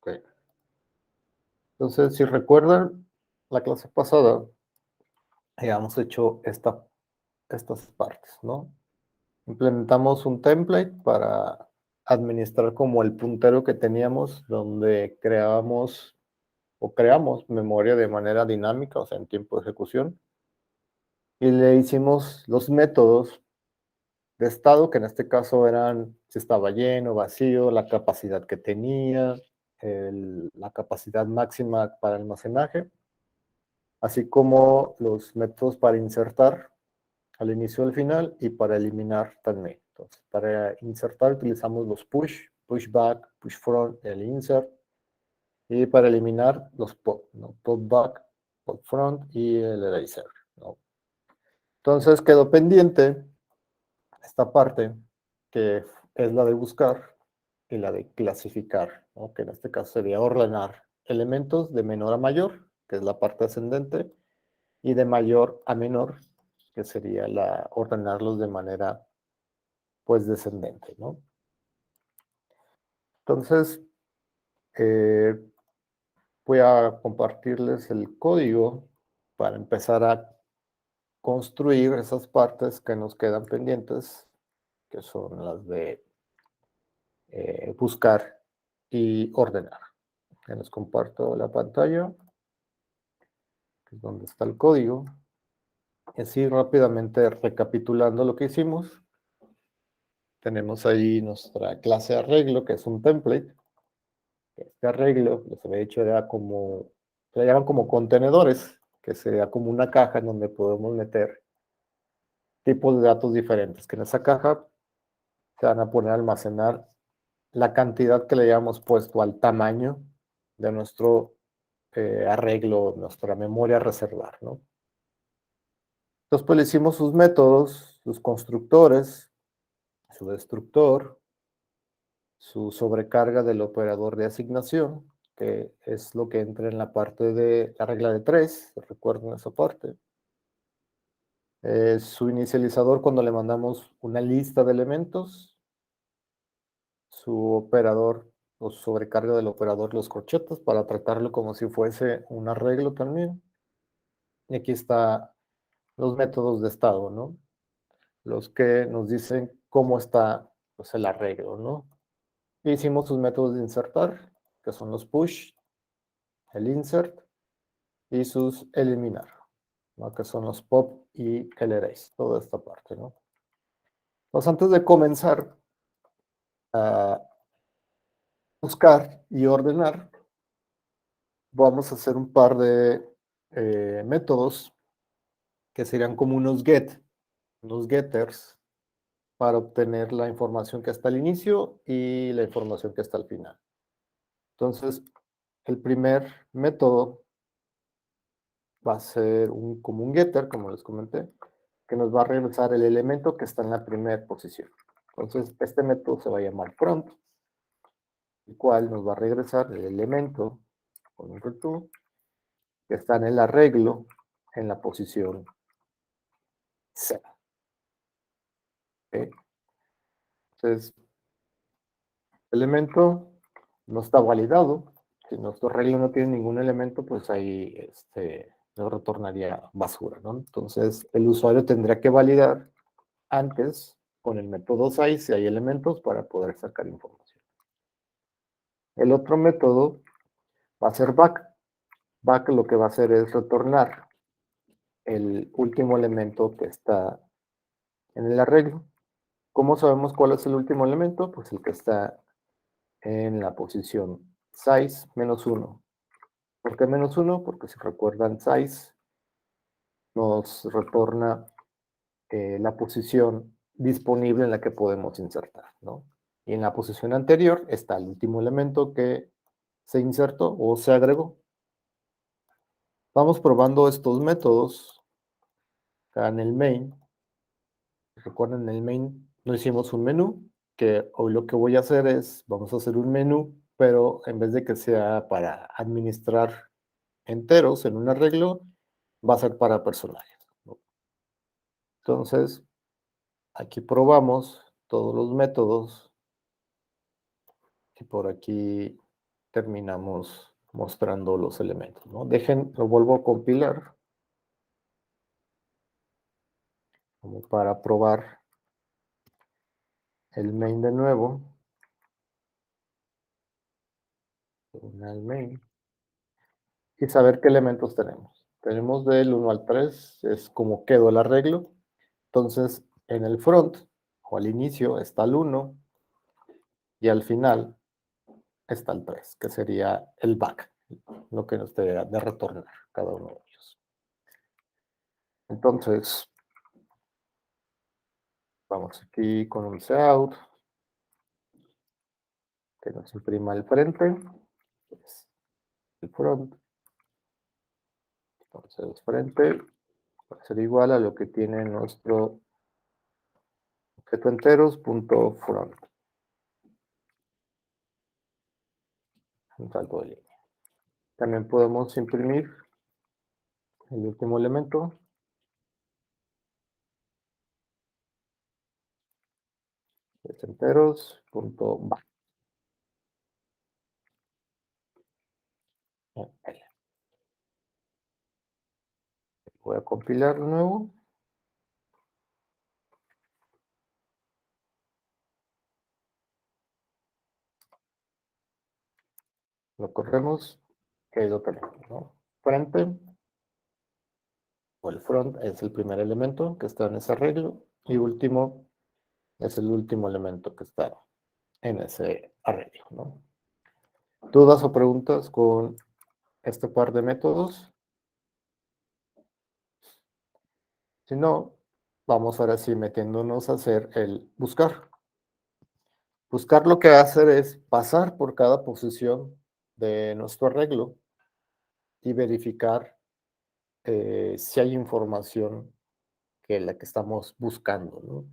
Ok. Entonces, si recuerdan, la clase pasada habíamos hecho estas partes, ¿no? Implementamos un template para administrar como el puntero que teníamos, donde creamos memoria de manera dinámica, o sea, en tiempo de ejecución, y le hicimos los métodos de estado, que en este caso eran si estaba lleno, vacío, la capacidad que tenía, la capacidad máxima para almacenaje, así como los métodos para insertar al inicio y al final y para eliminar también. Entonces, para insertar utilizamos los push, push back, push front, el insert, y para eliminar los pop, ¿no? Pop back, pop front y el eraser, ¿no? Entonces quedó pendiente esta parte que es la de buscar y la de clasificar, ¿no? Que en este caso sería ordenar elementos de menor a mayor, que es la parte ascendente, y de mayor a menor, que sería ordenarlos de manera pues descendente, ¿no? Entonces, eh, voy a compartirles el código para empezar a construir esas partes que nos quedan pendientes, que son las de buscar y ordenar. Ya les comparto la pantalla, que es donde está el código. Y así rápidamente recapitulando lo que hicimos, tenemos ahí nuestra clase arreglo, que es un template. Este arreglo, les había dicho, se le llaman como contenedores, que sería como una caja en donde podemos meter tipos de datos diferentes, que en esa caja se van a poner a almacenar la cantidad que le hayamos puesto al tamaño de nuestro arreglo, nuestra memoria a reservar, ¿no? Entonces, pues le hicimos sus métodos, sus constructores, su destructor, su sobrecarga del operador de asignación, que es lo que entra en la parte de la regla de 3, recuerden esa parte. Su inicializador cuando le mandamos una lista de elementos, su operador o sobrecarga del operador los corchetes para tratarlo como si fuese un arreglo también. Y aquí está los métodos de estado, ¿no? Los que nos dicen cómo está pues, el arreglo, ¿no? Hicimos sus métodos de insertar, que son los push, el insert y sus eliminar, ¿no? Que son los pop y el erase, toda esta parte, ¿no? Entonces, antes de comenzar a buscar y ordenar, vamos a hacer un par de métodos que serían como unos unos getters, para obtener la información que está al inicio y la información que está al final. Entonces, el primer método va a ser como un getter, como les comenté, que nos va a regresar el elemento que está en la primera posición. Entonces, este método se va a llamar front, el cual nos va a regresar el elemento con un return que está en el arreglo en la posición C. ¿Okay? Entonces, el elemento no está validado. Si nuestro arreglo no tiene ningún elemento, pues ahí nos retornaría basura, ¿no? Entonces, el usuario tendría que validar antes con el método size si hay elementos para poder sacar información. El otro método va a ser back. Back lo que va a hacer es retornar el último elemento que está en el arreglo. ¿Cómo sabemos cuál es el último elemento? Pues el que está en la posición size -1. ¿Por qué -1? Porque si recuerdan size nos retorna la posición disponible en la que podemos insertar, ¿no? Y en la posición anterior está el último elemento que se insertó o se agregó. Vamos probando estos métodos acá en el main. Recuerden, en el main no hicimos un menú, que hoy lo que voy a hacer es, vamos a hacer un menú, pero en vez de que sea para administrar enteros en un arreglo, va a ser para personajes, ¿no? Entonces, aquí probamos todos los métodos. Y por aquí terminamos mostrando los elementos, ¿no? Lo vuelvo a compilar como para probar el main de nuevo. El main. Y saber qué elementos tenemos. Tenemos del 1 al 3, es como quedó el arreglo. Entonces, en el front o al inicio está el 1 y al final está el 3, que sería el back, lo que nos debería de retornar cada uno de ellos. Entonces, vamos aquí con un cout, que nos imprima el frente, pues, el front. Entonces, frente va a ser igual a lo que tiene nuestro objeto enteros.front. Un salto de línea. También podemos imprimir el último elemento, es enteros.back. Voy a compilar de nuevo. Lo corremos, que lo tenemos, ¿no? Frente, o el front, es el primer elemento que está en ese arreglo, y último es el último elemento que está en ese arreglo, ¿no? ¿Dudas o preguntas con este par de métodos? Si no, vamos ahora sí metiéndonos a hacer el buscar. Buscar lo que va a hacer es pasar por cada posición de nuestro arreglo y verificar si hay información que la que estamos buscando, ¿no?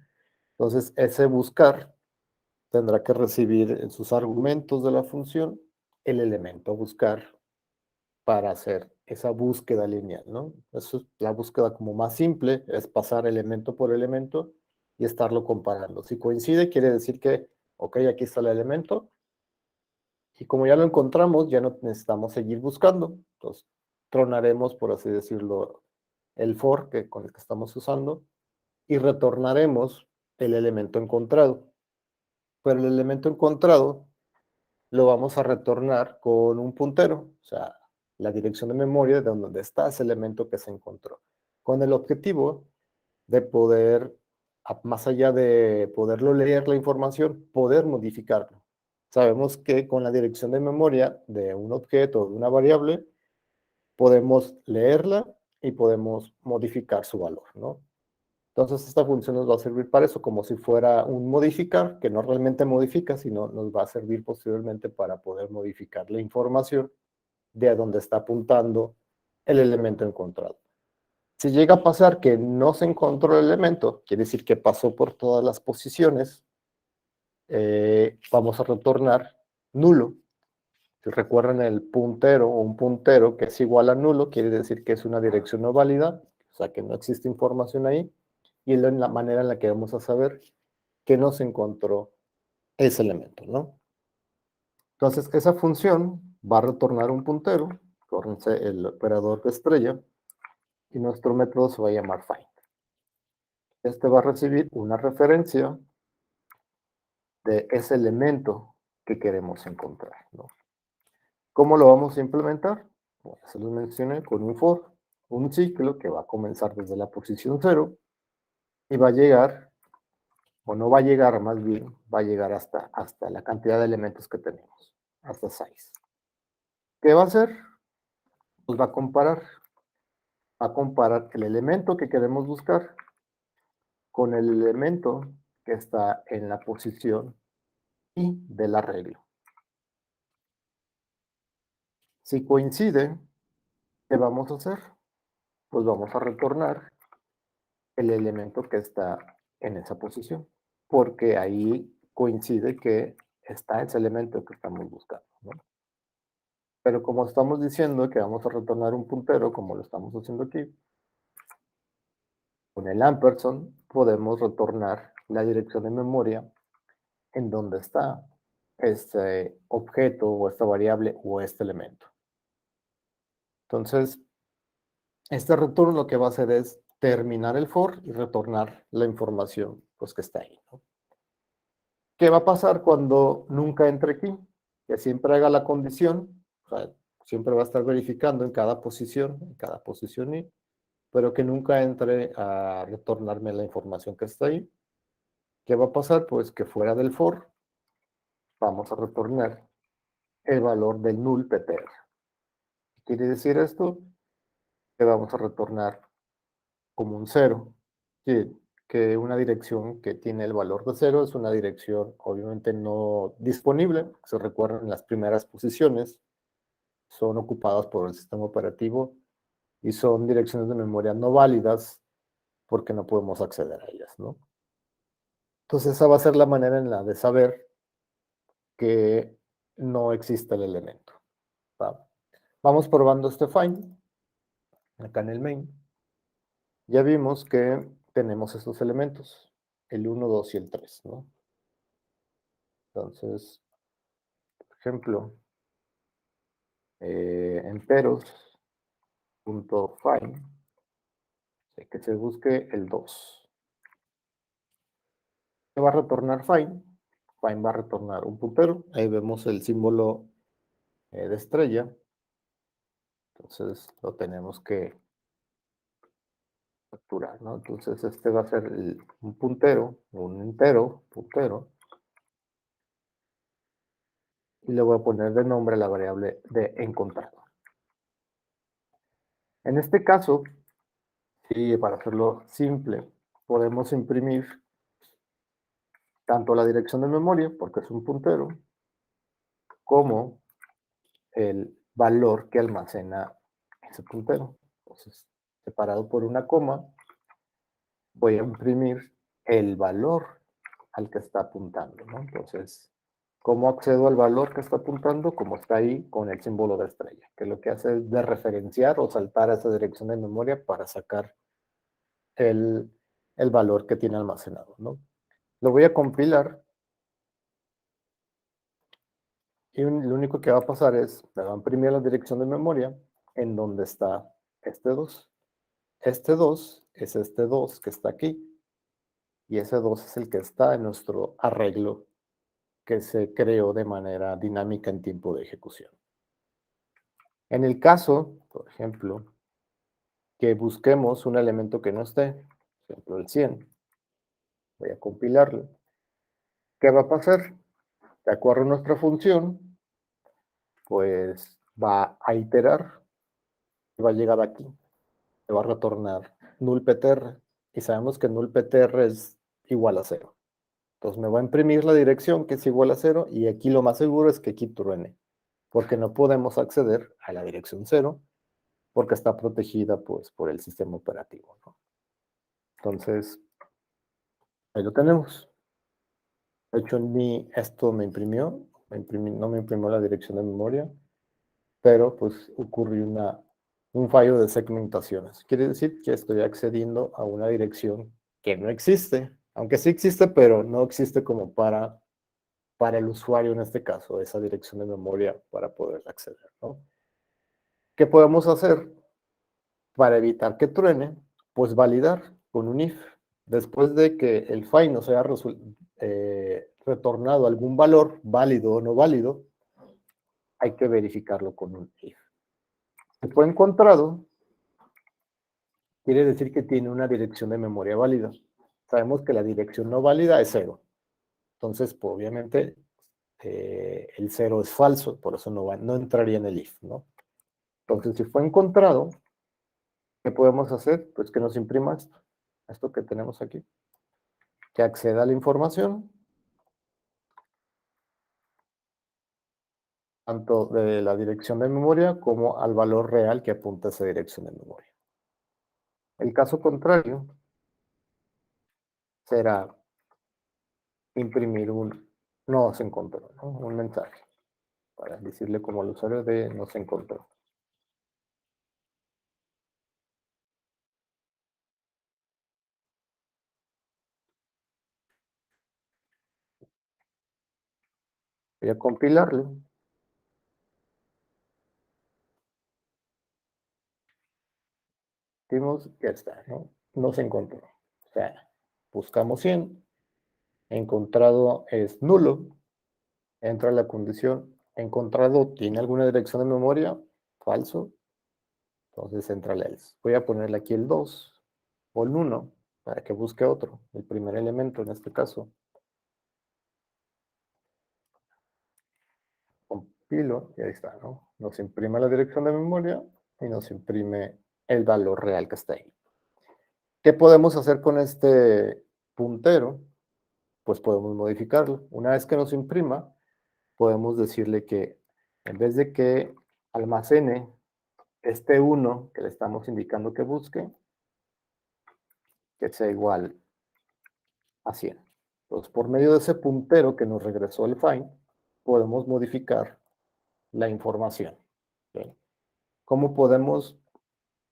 Entonces, ese buscar tendrá que recibir en sus argumentos de la función el elemento a buscar para hacer esa búsqueda lineal, ¿no? Eso es la búsqueda como más simple, es pasar elemento por elemento y estarlo comparando. Si coincide, quiere decir que, ok, aquí está el elemento, y como ya lo encontramos, ya no necesitamos seguir buscando. Entonces, tronaremos, por así decirlo, el for con el que estamos usando y retornaremos el elemento encontrado. Pero el elemento encontrado lo vamos a retornar con un puntero, o sea, la dirección de memoria de donde está ese elemento que se encontró, con el objetivo de poder, más allá de poderlo leer la información, poder modificarlo. Sabemos que con la dirección de memoria de un objeto o de una variable, podemos leerla y podemos modificar su valor, ¿no? Entonces, esta función nos va a servir para eso, como si fuera un modificar, que no realmente modifica, sino nos va a servir posteriormente para poder modificar la información de a dónde está apuntando el elemento encontrado. Si llega a pasar que no se encontró el elemento, quiere decir que pasó por todas las posiciones, vamos a retornar nulo. Si recuerdan el puntero o un puntero que es igual a nulo, quiere decir que es una dirección no válida, o sea que no existe información ahí, y es la manera en la que vamos a saber que no se encontró ese elemento, ¿no? Entonces, esa función va a retornar un puntero, córrense el operador de estrella, y nuestro método se va a llamar find. Este va a recibir una referencia de ese elemento que queremos encontrar, ¿no? ¿Cómo lo vamos a implementar? Bueno, se los mencioné con un for, un ciclo que va a comenzar desde la posición 0 y va a llegar, o no va a llegar más bien, va a llegar hasta la cantidad de elementos que tenemos, hasta 6. ¿Qué va a hacer? Pues va a comparar el elemento que queremos buscar con el elemento que está en la posición y del arreglo. Si coincide, ¿qué vamos a hacer? Pues vamos a retornar el elemento que está en esa posición, porque ahí coincide que está ese elemento que estamos buscando, ¿no? Pero como estamos diciendo que vamos a retornar un puntero, como lo estamos haciendo aquí, con el ampersand podemos retornar la dirección de memoria en donde está este objeto o esta variable o este elemento. Entonces, este return lo que va a hacer es terminar el for y retornar la información pues, que está ahí, ¿no? ¿Qué va a pasar cuando nunca entre aquí? Que siempre haga la condición, o sea, siempre va a estar verificando en cada posición y, pero que nunca entre a retornarme la información que está ahí. ¿Qué va a pasar? Pues que fuera del for vamos a retornar el valor del null ptr. ¿Qué quiere decir esto? Que vamos a retornar como un cero. Que una dirección que tiene el valor de cero es una dirección obviamente no disponible. Se recuerdan las primeras posiciones, son ocupadas por el sistema operativo y son direcciones de memoria no válidas porque no podemos acceder a ellas, ¿no? Entonces esa va a ser la manera en la de saber que no existe el elemento. ¿Va? Vamos probando este find acá en el main. Ya vimos que tenemos estos elementos, el 1, 2 y el 3, ¿no? Entonces, por ejemplo, enteros.find, que se busque el 2. ¿Qué va a retornar find? Find va a retornar un puntero. Ahí vemos el símbolo de estrella. Entonces lo tenemos que capturar, ¿no? Entonces este va a ser un puntero, un entero, puntero. Y le voy a poner de nombre la variable de encontrado. En este caso, y para hacerlo simple, podemos imprimir tanto la dirección de memoria, porque es un puntero, como el valor que almacena ese puntero. Entonces, separado por una coma, voy a imprimir el valor al que está apuntando, ¿no? Entonces, ¿cómo accedo al valor que está apuntando? Como está ahí con el símbolo de estrella, que lo que hace es de referenciar o saltar a esa dirección de memoria para sacar el, el valor que tiene almacenado, ¿no? Lo voy a compilar y lo único que va a pasar es, me va a imprimir la dirección de memoria en donde está este 2. Este 2 es este 2 que está aquí y ese 2 es el que está en nuestro arreglo que se creó de manera dinámica en tiempo de ejecución. En el caso, por ejemplo, que busquemos un elemento que no esté, por ejemplo el 100, voy a compilarlo. ¿Qué va a pasar? De acuerdo a nuestra función, pues va a iterar y va a llegar aquí. Le va a retornar nullptr y sabemos que nullptr es igual a 0. Entonces me va a imprimir la dirección que es igual a 0 y aquí lo más seguro es que aquí truene, porque no podemos acceder a la dirección 0 porque está protegida pues, por el sistema operativo, ¿no? Entonces, ahí lo tenemos. De hecho, ni esto me imprimió, no me imprimió la dirección de memoria, pero pues ocurrió un fallo de segmentaciones. Quiere decir que estoy accediendo a una dirección que no existe, aunque sí existe, pero no existe como para el usuario en este caso, esa dirección de memoria para poder acceder, ¿no? ¿Qué podemos hacer para evitar que truene? Pues validar con un if. Después de que el find nos haya retornado algún valor válido o no válido, hay que verificarlo con un if. Si fue encontrado, quiere decir que tiene una dirección de memoria válida. Sabemos que la dirección no válida es 0. Entonces, pues, obviamente, el 0 es falso, por eso no entraría en el if, ¿no? Entonces, si fue encontrado, ¿qué podemos hacer? Pues que nos imprima esto que tenemos aquí, que acceda a la información, tanto de la dirección de memoria como al valor real que apunta a esa dirección de memoria. El caso contrario será imprimir un no se encontró, ¿no? Un mensaje para decirle como al usuario de no se encontró. Voy a compilarlo. Vimos, ya está, ¿no? No se encontró. O sea, buscamos 100, encontrado es nulo, entra la condición, encontrado tiene alguna dirección de memoria, falso, entonces entra el else. Voy a ponerle aquí el 2 o el 1 para que busque otro, el primer elemento en este caso. Compilo y ahí está, ¿no? Nos imprime la dirección de memoria y nos imprime el valor real que está ahí. ¿Qué podemos hacer con este puntero? Pues podemos modificarlo. Una vez que nos imprima, podemos decirle que en vez de que almacene este 1 que le estamos indicando que busque, que sea igual a 100. Entonces, por medio de ese puntero que nos regresó el find, podemos modificar la información. ¿Okay? ¿Cómo podemos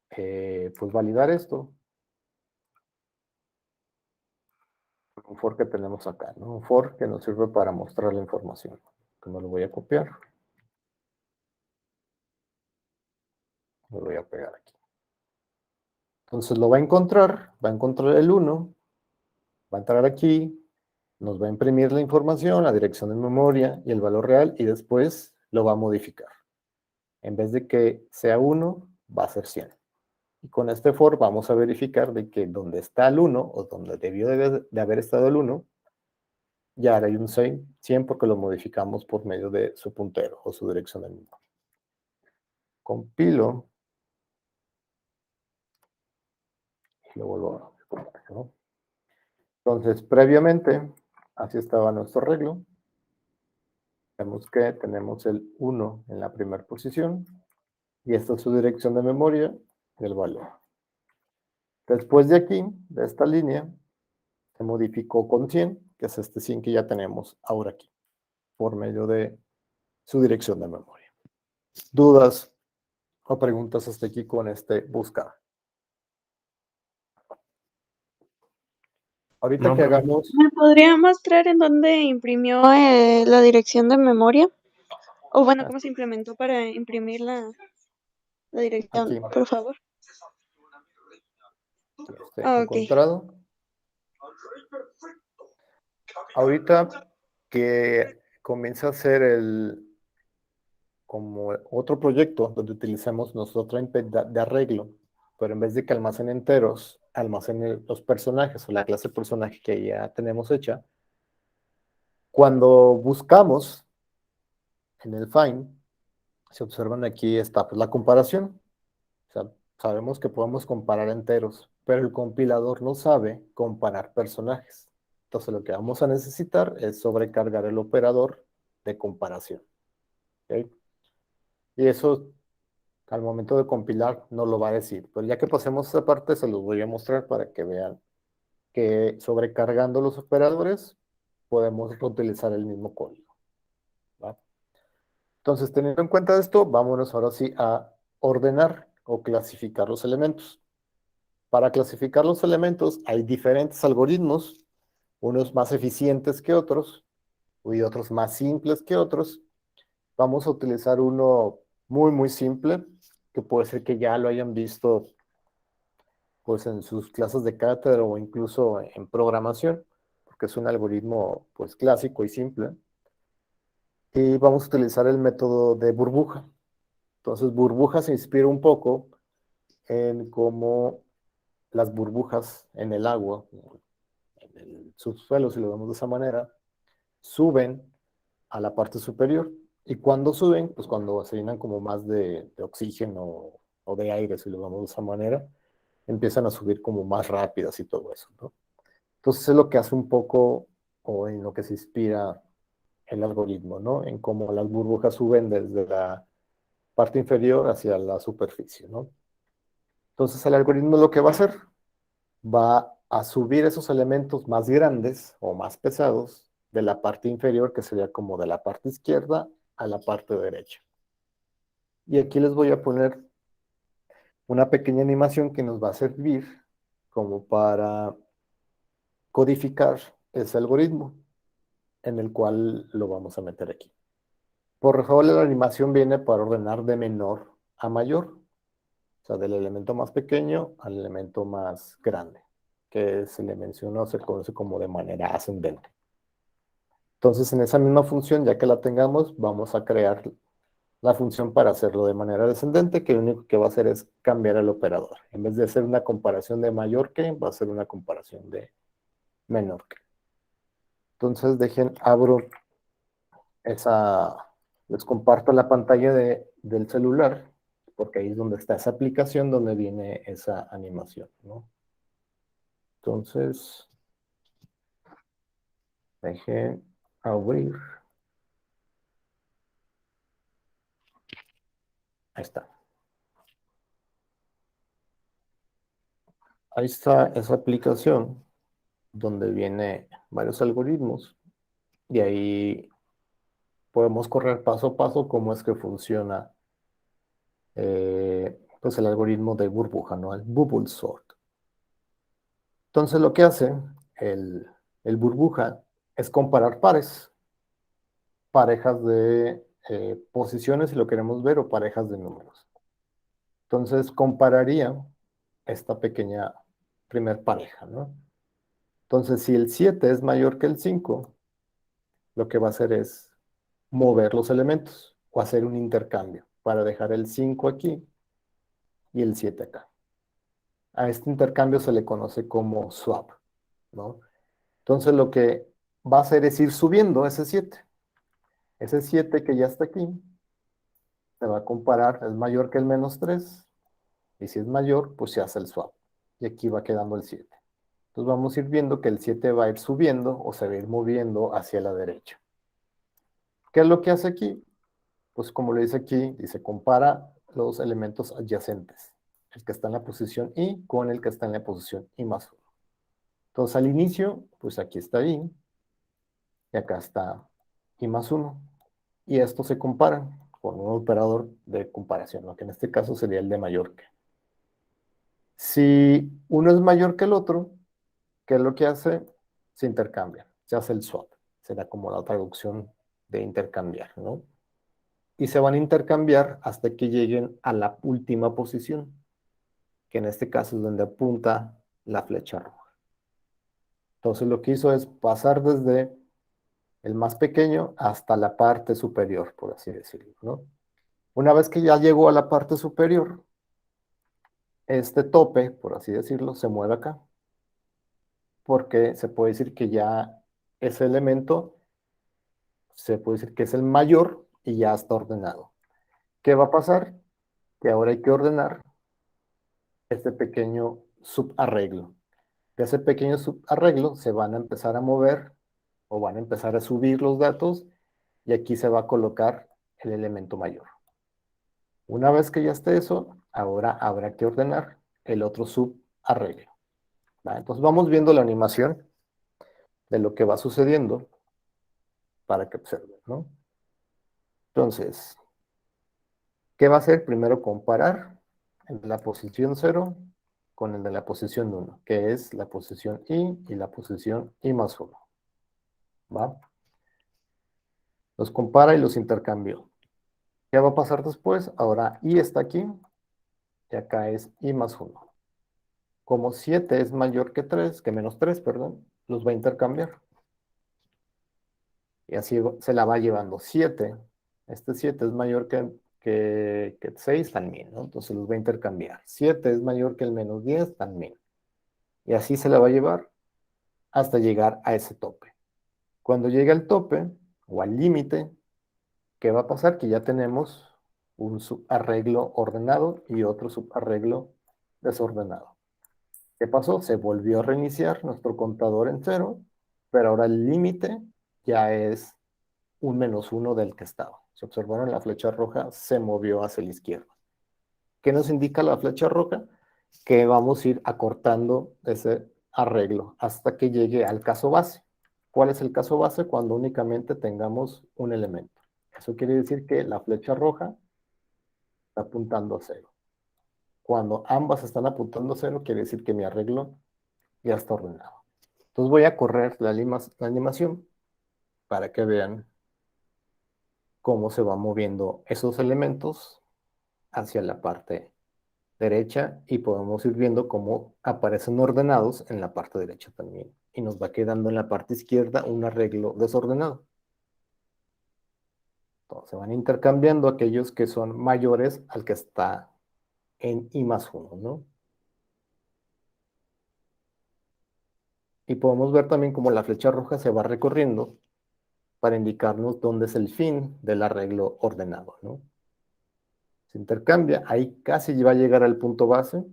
pues validar esto? Un for que tenemos acá, ¿no? Un for que nos sirve para mostrar la información. Que me lo voy a copiar. Lo voy a pegar aquí. Entonces lo va a encontrar el 1, va a entrar aquí, nos va a imprimir la información, la dirección de memoria y el valor real, y después lo va a modificar. En vez de que sea 1, va a ser 100. Y con este for vamos a verificar de que donde está el 1, o donde debió de haber estado el 1, ya hay un 100 porque lo modificamos por medio de su puntero o su dirección de memoria. Compilo y lo vuelvo a poner, ¿no? Entonces, previamente, así estaba nuestro arreglo. Vemos que tenemos el 1 en la primera posición y esta es su dirección de memoria del valor. Después de aquí, de esta línea, se modificó con 100, que es este 100 que ya tenemos ahora aquí, por medio de su dirección de memoria. ¿Dudas o preguntas hasta aquí con este buscar? Ahorita No, que profe. hagamos... ¿Me podría mostrar en dónde imprimió la dirección de memoria? O bueno, cómo se implementó para imprimir la dirección, Aquí, por favor. Ah, ok. encontrado. Ahorita que comienza a ser como otro proyecto donde utilizamos nuestro template de arreglo, pero en vez de que almacene enteros, almacene los personajes o la clase de personaje que ya tenemos hecha. Cuando buscamos en el find, se observan aquí está pues, la comparación. O sea, sabemos que podemos comparar enteros, pero el compilador no sabe comparar personajes. Entonces lo que vamos a necesitar es sobrecargar el operador de comparación. ¿Okay? Y eso al momento de compilar no lo va a decir. Pero ya que pasemos esa parte, se los voy a mostrar para que vean que sobrecargando los operadores podemos utilizar el mismo código. ¿Va? Entonces, teniendo en cuenta esto, vámonos ahora sí a ordenar o clasificar los elementos. Para clasificar los elementos hay diferentes algoritmos, unos más eficientes que otros y otros más simples que otros. Vamos a utilizar uno muy simple, que puede ser que ya lo hayan visto pues en sus clases de cátedra o incluso en programación, porque es un algoritmo pues clásico y simple. Y vamos a utilizar el método de burbuja. Entonces, burbuja se inspira un poco en cómo las burbujas en el agua, en el subsuelo, si lo vemos de esa manera, suben a la parte superior. Y cuando suben, pues cuando se llenan como más de oxígeno o de aire, si lo vemos de esa manera, empiezan a subir como más rápidas y todo eso, ¿no? Entonces es lo que hace un poco, o en lo que se inspira el algoritmo, ¿no? En cómo las burbujas suben desde la parte inferior hacia la superficie, ¿no? Entonces el algoritmo lo que va a hacer, va a subir esos elementos más grandes o más pesados de la parte inferior, que sería como de la parte izquierda a la parte derecha. Y aquí les voy a poner una pequeña animación que nos va a servir como para codificar ese algoritmo en el cual lo vamos a meter aquí. Por default la animación viene para ordenar de menor a mayor, o sea, del elemento más pequeño al elemento más grande, que se le menciona o se conoce como de manera ascendente. Entonces, en esa misma función, ya que la tengamos, vamos a crear la función para hacerlo de manera descendente, que lo único que va a hacer es cambiar el operador. En vez de hacer una comparación de mayor que, va a ser una comparación de menor que. Entonces, abro esa, les comparto la pantalla del celular, porque ahí es donde está esa aplicación donde viene esa animación, ¿no? Entonces, dejen abrir. Ahí está. Ahí está esa aplicación donde viene varios algoritmos y ahí podemos correr paso a paso cómo es que funciona pues el algoritmo de burbuja, ¿no? El bubble sort. Entonces lo que hace el, el burbuja es comparar pares, parejas de posiciones si lo queremos ver o parejas de números. Entonces compararía esta pequeña primer pareja, ¿no? Entonces si el 7 es mayor que el 5, lo que va a hacer es mover los elementos o hacer un intercambio para dejar el 5 aquí y el 7 acá. A este intercambio se le conoce como swap, ¿no? Entonces lo que va a hacer es ir subiendo ese 7. Ese 7 que ya está aquí se va a comparar, es mayor que el -3, y si es mayor, pues se hace el swap. Y aquí va quedando el 7. Entonces vamos a ir viendo que el 7 va a ir subiendo o se va a ir moviendo hacia la derecha. ¿Qué es lo que hace aquí? Pues como le dice aquí, dice compara los elementos adyacentes. El que está en la posición I con el que está en la posición I más 1. Entonces al inicio, pues aquí está I y acá está I más 1. Y estos se comparan con un operador de comparación, ¿no? Que en este caso sería el de mayor que. Si uno es mayor que el otro, ¿qué es lo que hace? Se intercambia, se hace el swap. Será como la traducción de intercambiar, ¿no? Y se van a intercambiar hasta que lleguen a la última posición, que en este caso es donde apunta la flecha roja. Entonces lo que hizo es pasar desde el más pequeño hasta la parte superior, por así decirlo, ¿no? Una vez que ya llegó a la parte superior, este tope, por así decirlo, se mueve acá, porque se puede decir que ya ese elemento, se puede decir que es el mayor y ya está ordenado. ¿Qué va a pasar? Que ahora hay que ordenar este pequeño subarreglo. De ese pequeño subarreglo se van a empezar a mover o van a empezar a subir los datos y aquí se va a colocar el elemento mayor. Una vez que ya esté eso, ahora habrá que ordenar el otro subarreglo. ¿Va? Entonces vamos viendo la animación de lo que va sucediendo para que observen, ¿no? Entonces, ¿qué va a hacer? Primero comparar el de la posición 0 con el de la posición 1, que es la posición I y la posición I más 1. ¿Va? Los compara y los intercambió. ¿Qué va a pasar después? Ahora I está aquí y acá es I más 1. Como 7 es mayor que 3, que menos 3, perdón, los va a intercambiar. Y así se la va llevando 7. Este 7 es mayor que 6 también, ¿no? Entonces los va a intercambiar. 7 es mayor que el -10 también. Y así se la va a llevar hasta llegar a ese tope. Cuando llegue al tope o al límite, ¿qué va a pasar? Que ya tenemos un subarreglo ordenado y otro subarreglo desordenado. ¿Qué pasó? Se volvió a reiniciar nuestro contador en 0, pero ahora el límite ya es un -1 del que estaba. Si observaron, la flecha roja se movió hacia la izquierda. ¿Qué nos indica la flecha roja? Que vamos a ir acortando ese arreglo hasta que llegue al caso base. ¿Cuál es el caso base? Cuando únicamente tengamos un elemento. Eso quiere decir que la flecha roja está apuntando a 0. Cuando ambas están apuntando a 0, quiere decir que mi arreglo ya está ordenado. Entonces voy a correr la animación para que vean cómo se van moviendo esos elementos hacia la parte derecha y podemos ir viendo cómo aparecen ordenados en la parte derecha también. Y nos va quedando en la parte izquierda un arreglo desordenado. Entonces se van intercambiando aquellos que son mayores al que está en I+1, ¿no? Y podemos ver también cómo la flecha roja se va recorriendo para indicarnos dónde es el fin del arreglo ordenado, ¿no? Se intercambia, ahí casi va a llegar al punto base,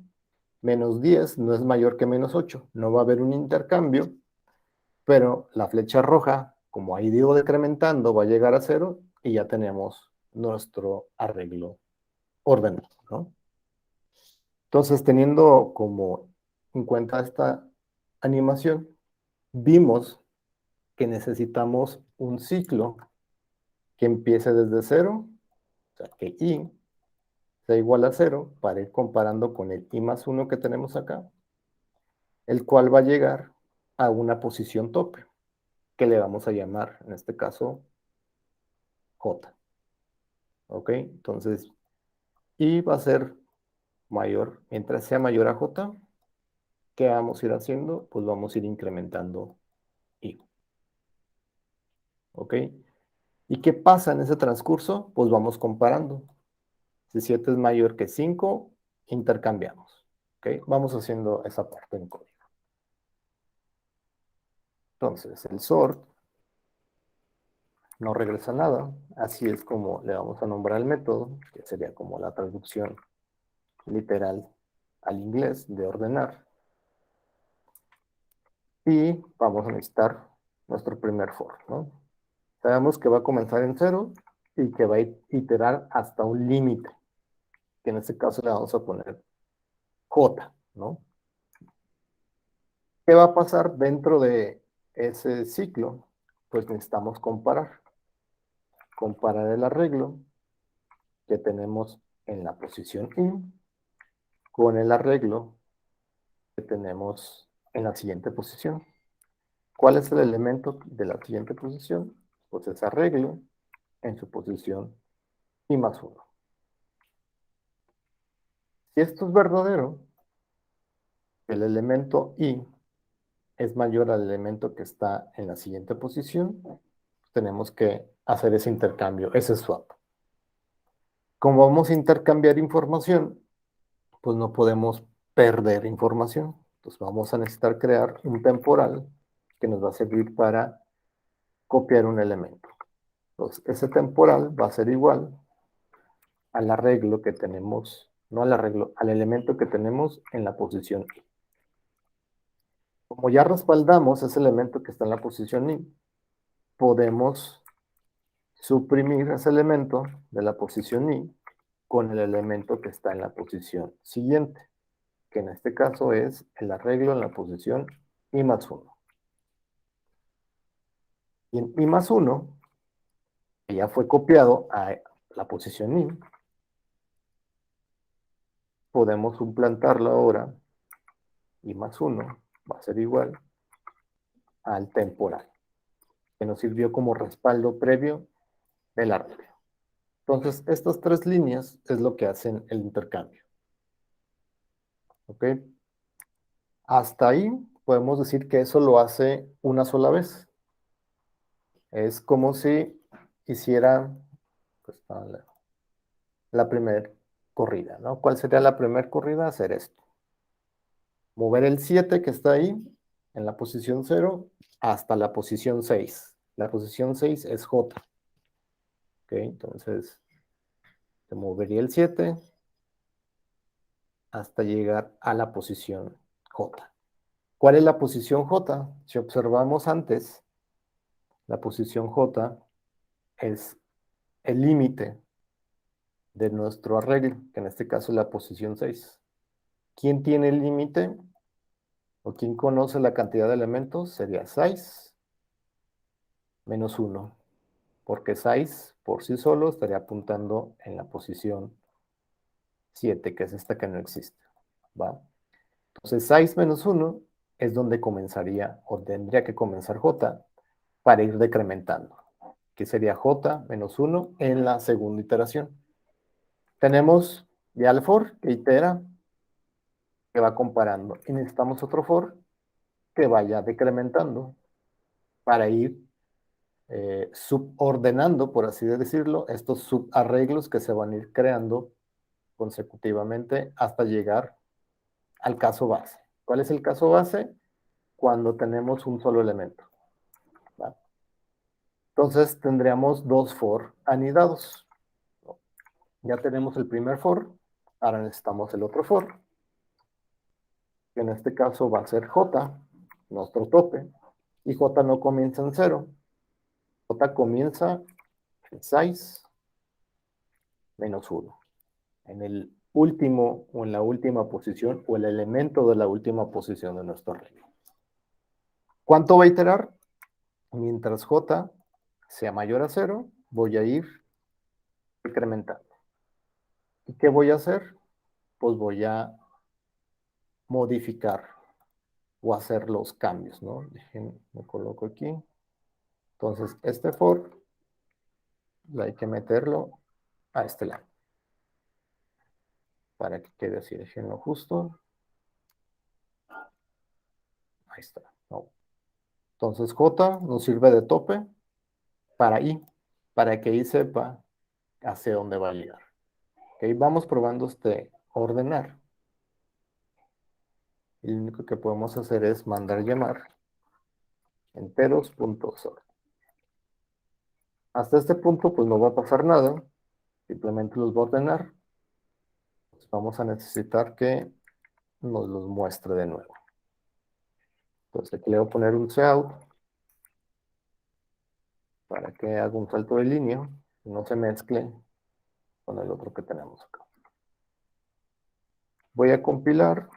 menos 10 no es mayor que menos 8, no va a haber un intercambio, pero la flecha roja, como ha ido decrementando, va a llegar a 0 y ya tenemos nuestro arreglo ordenado, ¿no? Entonces, teniendo como en cuenta esta animación, vimos que necesitamos un ciclo que empiece desde 0, o sea, que I sea igual a 0 para ir comparando con el I+1 que tenemos acá, el cual va a llegar a una posición tope, que le vamos a llamar, en este caso, J. ¿Ok? Entonces, I va a ser mayor, mientras sea mayor a J, ¿qué vamos a ir haciendo? Pues vamos a ir incrementando I. ¿Ok? ¿Y qué pasa en ese transcurso? Pues vamos comparando. Si 7 es mayor que 5, intercambiamos. ¿Ok? Vamos haciendo esa parte en código. Entonces, el sort no regresa nada. Así es como le vamos a nombrar el método, que sería como la traducción literal al inglés de ordenar. Y vamos a necesitar nuestro primer for, ¿no? Sabemos que va a comenzar en 0 y que va a iterar hasta un límite, que en este caso le vamos a poner J, ¿no? ¿Qué va a pasar dentro de ese ciclo? Pues necesitamos comparar. Comparar el arreglo que tenemos en la posición I con el arreglo que tenemos en la siguiente posición. ¿Cuál es el elemento de la siguiente posición? Pues es arreglo en su posición I+1. Si esto es verdadero, el elemento I es mayor al elemento que está en la siguiente posición, tenemos que hacer ese intercambio, ese swap. Como vamos a intercambiar información, pues no podemos perder información. Entonces vamos a necesitar crear un temporal que nos va a servir para copiar un elemento. Entonces ese temporal va a ser igual al arreglo que tenemos, no al arreglo, al elemento que tenemos en la posición I. Como ya respaldamos ese elemento que está en la posición I, podemos suprimir ese elemento de la posición I con el elemento que está en la posición siguiente, que en este caso es el arreglo en la posición I+1. Y en I+1, que ya fue copiado a la posición I, podemos suplantarlo ahora, I+1 va a ser igual al temporal, que nos sirvió como respaldo previo del arreglo. Entonces, estas tres líneas es lo que hacen el intercambio. ¿Ok? Hasta ahí podemos decir que eso lo hace una sola vez. Es como si hiciera pues, la primera corrida, ¿no? ¿Cuál sería la primera corrida? Hacer esto. Mover el 7 que está ahí, en la posición 0, hasta la posición 6. La posición 6 es J. ¿Ok? Entonces, se movería el 7 hasta llegar a la posición J. ¿Cuál es la posición J? Si observamos antes, la posición J es el límite de nuestro arreglo, que en este caso es la posición 6. ¿Quién tiene el límite? ¿O quién conoce la cantidad de elementos? Sería 6 menos 1, porque 6 por sí solo estaría apuntando en la posición 7, que es esta que no existe. ¿Va? Entonces 6 menos 1 es donde comenzaría o tendría que comenzar J para ir decrementando. que sería j menos 1 en la segunda iteración. Tenemos ya el for que itera, que va comparando, y necesitamos otro for que vaya decrementando para ir subordenando, por así decirlo, estos subarreglos que se van a ir creando consecutivamente hasta llegar al caso base. ¿Cuál es el caso base? Cuando tenemos un solo elemento. ¿Va? Entonces tendríamos dos for anidados. Ya tenemos el primer for, ahora necesitamos el otro for, que en este caso va a ser j, nuestro tope, y j no comienza en 0, j comienza en 6 menos 1, en el último o en la última posición o el elemento de la última posición de nuestro arreglo. ¿Cuánto va a iterar? Mientras j sea mayor a 0, voy a ir incrementando. ¿Y qué voy a hacer? Pues voy a modificar o hacer los cambios, ¿no? Dejen, me coloco aquí. Entonces, este for hay que meterlo a este lado. Para que quede así, déjenlo justo. Ahí está. No. Entonces, j nos sirve de tope para i, para que i sepa hacia dónde va a llegar. Okay, vamos probando este ordenar. Y lo único que podemos hacer es mandar llamar enteros.sort. Hasta este punto, pues no va a pasar nada. Simplemente los va a ordenar. Pues vamos a necesitar que nos los muestre de nuevo. Entonces aquí le voy a poner un cout para que haga un salto de línea y no se mezcle con el otro que tenemos acá. Voy a compilar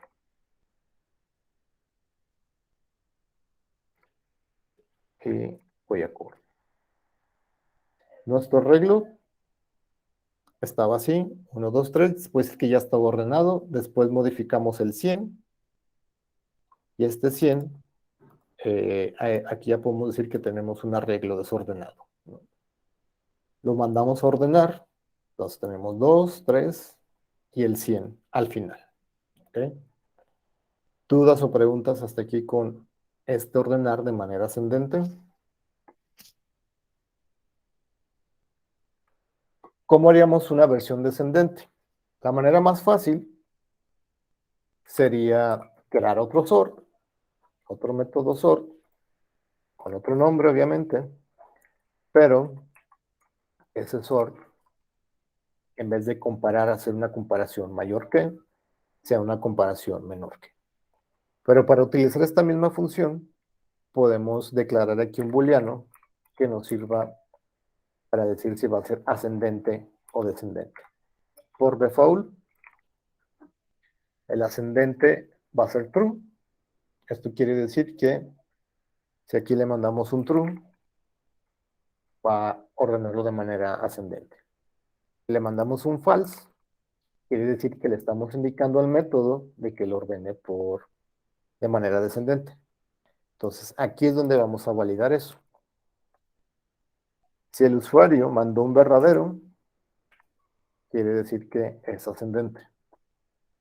y voy a correr. Nuestro arreglo estaba así, 1, 2, 3, después que ya estaba ordenado, después modificamos el 100 y este 100, aquí ya podemos decir que tenemos un arreglo desordenado, ¿no? Lo mandamos a ordenar, entonces tenemos 2, 3 y el 100 al final. ¿Okay? ¿Dudas o preguntas hasta aquí con este ordenar de manera ascendente? ¿Cómo haríamos una versión descendente? La manera más fácil sería crear otro sort, otro método sort, con otro nombre obviamente, pero ese sort, en vez de comparar, hacer una comparación mayor que, sea una comparación menor que. Pero para utilizar esta misma función, podemos declarar aquí un booleano que nos sirva para decir si va a ser ascendente o descendente. Por default, el ascendente va a ser true. Esto quiere decir que si aquí le mandamos un true, va a ordenarlo de manera ascendente. Le mandamos un false, quiere decir que le estamos indicando al método de que lo ordene de manera descendente. Entonces, aquí es donde vamos a validar eso. Si el usuario mandó un verdadero, quiere decir que es ascendente.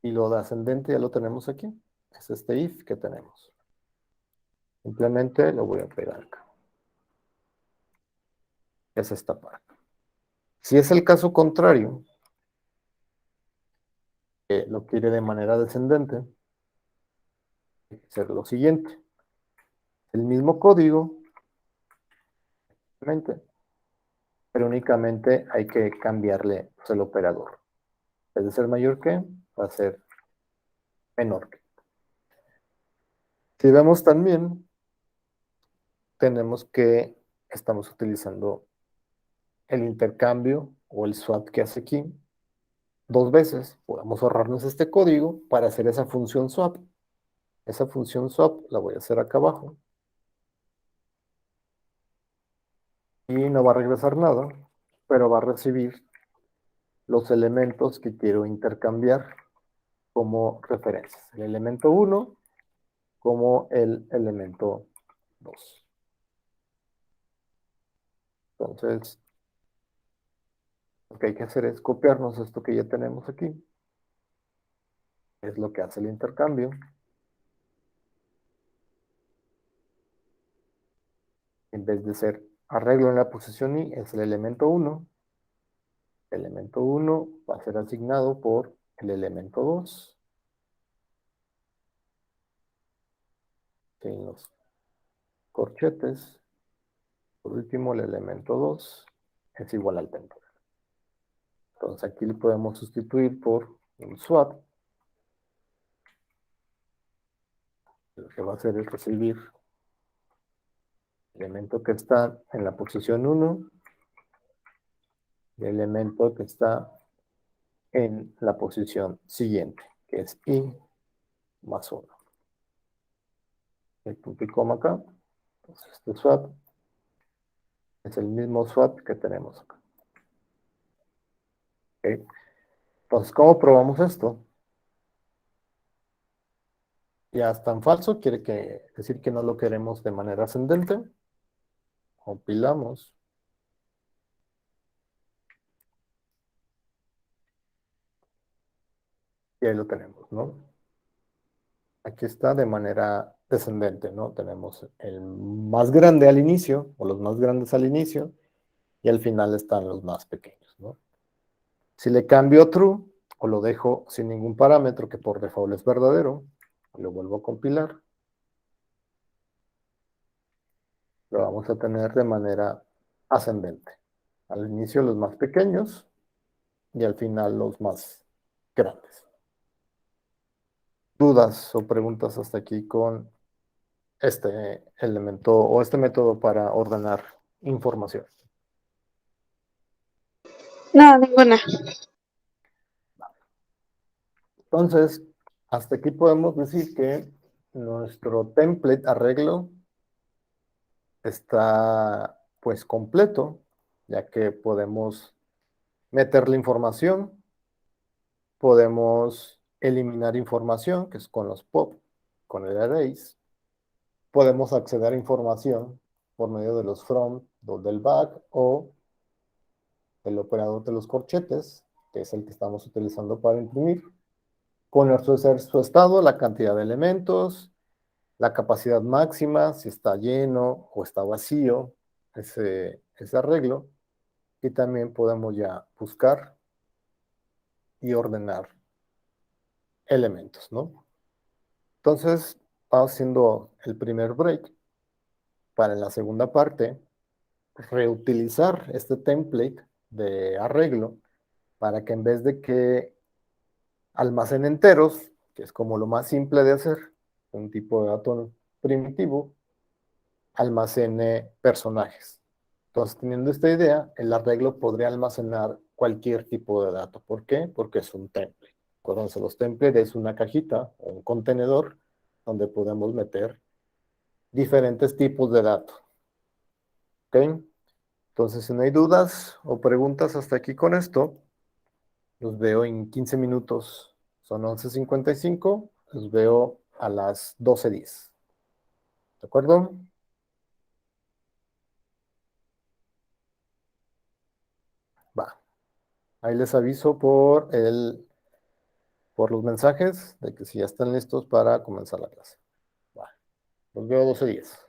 Y lo de ascendente ya lo tenemos aquí. Es este if que tenemos. Simplemente lo voy a pegar acá. Es esta parte. Si es el caso contrario, que lo quiere de manera descendente, hay que hacer lo siguiente. El mismo código, pero únicamente hay que cambiarle el operador. Es de ser mayor que, va a ser menor que. Si vemos también, tenemos que estamos utilizando el intercambio o el swap que hace aquí dos veces. Podemos ahorrarnos este código para hacer esa función swap. Esa función swap la voy a hacer acá abajo. Y no va a regresar nada, pero va a recibir los elementos que quiero intercambiar como referencias. El elemento 1 como el elemento 2. Entonces, lo que hay que hacer es copiarnos esto que ya tenemos aquí. Es lo que hace el intercambio. En vez de ser arreglo en la posición I, es el elemento 1. El elemento 1 va a ser asignado por el elemento 2. En los corchetes, por último, el elemento 2 es igual al temporal. Entonces aquí le podemos sustituir por un swap. Lo que va a hacer es recibir el elemento que está en la posición 1 y el elemento que está en la posición siguiente, que es I más 1. El punto y coma acá. Entonces este swap es el mismo swap que tenemos acá. ¿Okay? Entonces, ¿cómo probamos esto? Ya está en falso, quiere decir que no lo queremos de manera ascendente. Compilamos. Y ahí lo tenemos, ¿no? Aquí está de manera descendente, ¿no? Tenemos el más grande al inicio, o los más grandes al inicio, y al final están los más pequeños, ¿no? Si le cambio true, o lo dejo sin ningún parámetro, que por default es verdadero, lo vuelvo a compilar, lo vamos a tener de manera ascendente. Al inicio los más pequeños, y al final los más grandes. ¿Dudas o preguntas hasta aquí con este elemento o este método para ordenar información? No, ninguna. Entonces, hasta aquí podemos decir que nuestro template arreglo está pues completo, ya que podemos meter la información, podemos eliminar información, que es con los pop, con el arrays, podemos acceder a información por medio de los from, del back o el operador de los corchetes, que es el que estamos utilizando para imprimir. Poner su estado, la cantidad de elementos, la capacidad máxima, si está lleno o está vacío ese arreglo. Y también podemos ya buscar y ordenar elementos, ¿no? Entonces, vamos haciendo el primer break para en la segunda parte reutilizar este template de arreglo para que en vez de que almacene enteros, que es como lo más simple de hacer, un tipo de dato primitivo, almacene personajes. Entonces, teniendo esta idea, el arreglo podría almacenar cualquier tipo de dato. ¿Por qué? Porque es un template. Acuérdense, los templates es una cajita o un contenedor donde podemos meter diferentes tipos de datos. ¿Ok? Entonces, si no hay dudas o preguntas hasta aquí con esto, los veo en 15 minutos. Son 11:55. Los veo a las 12:10. ¿De acuerdo? Va. Ahí les aviso por los mensajes de que si ya están listos para comenzar la clase. Va. Los veo 12:10.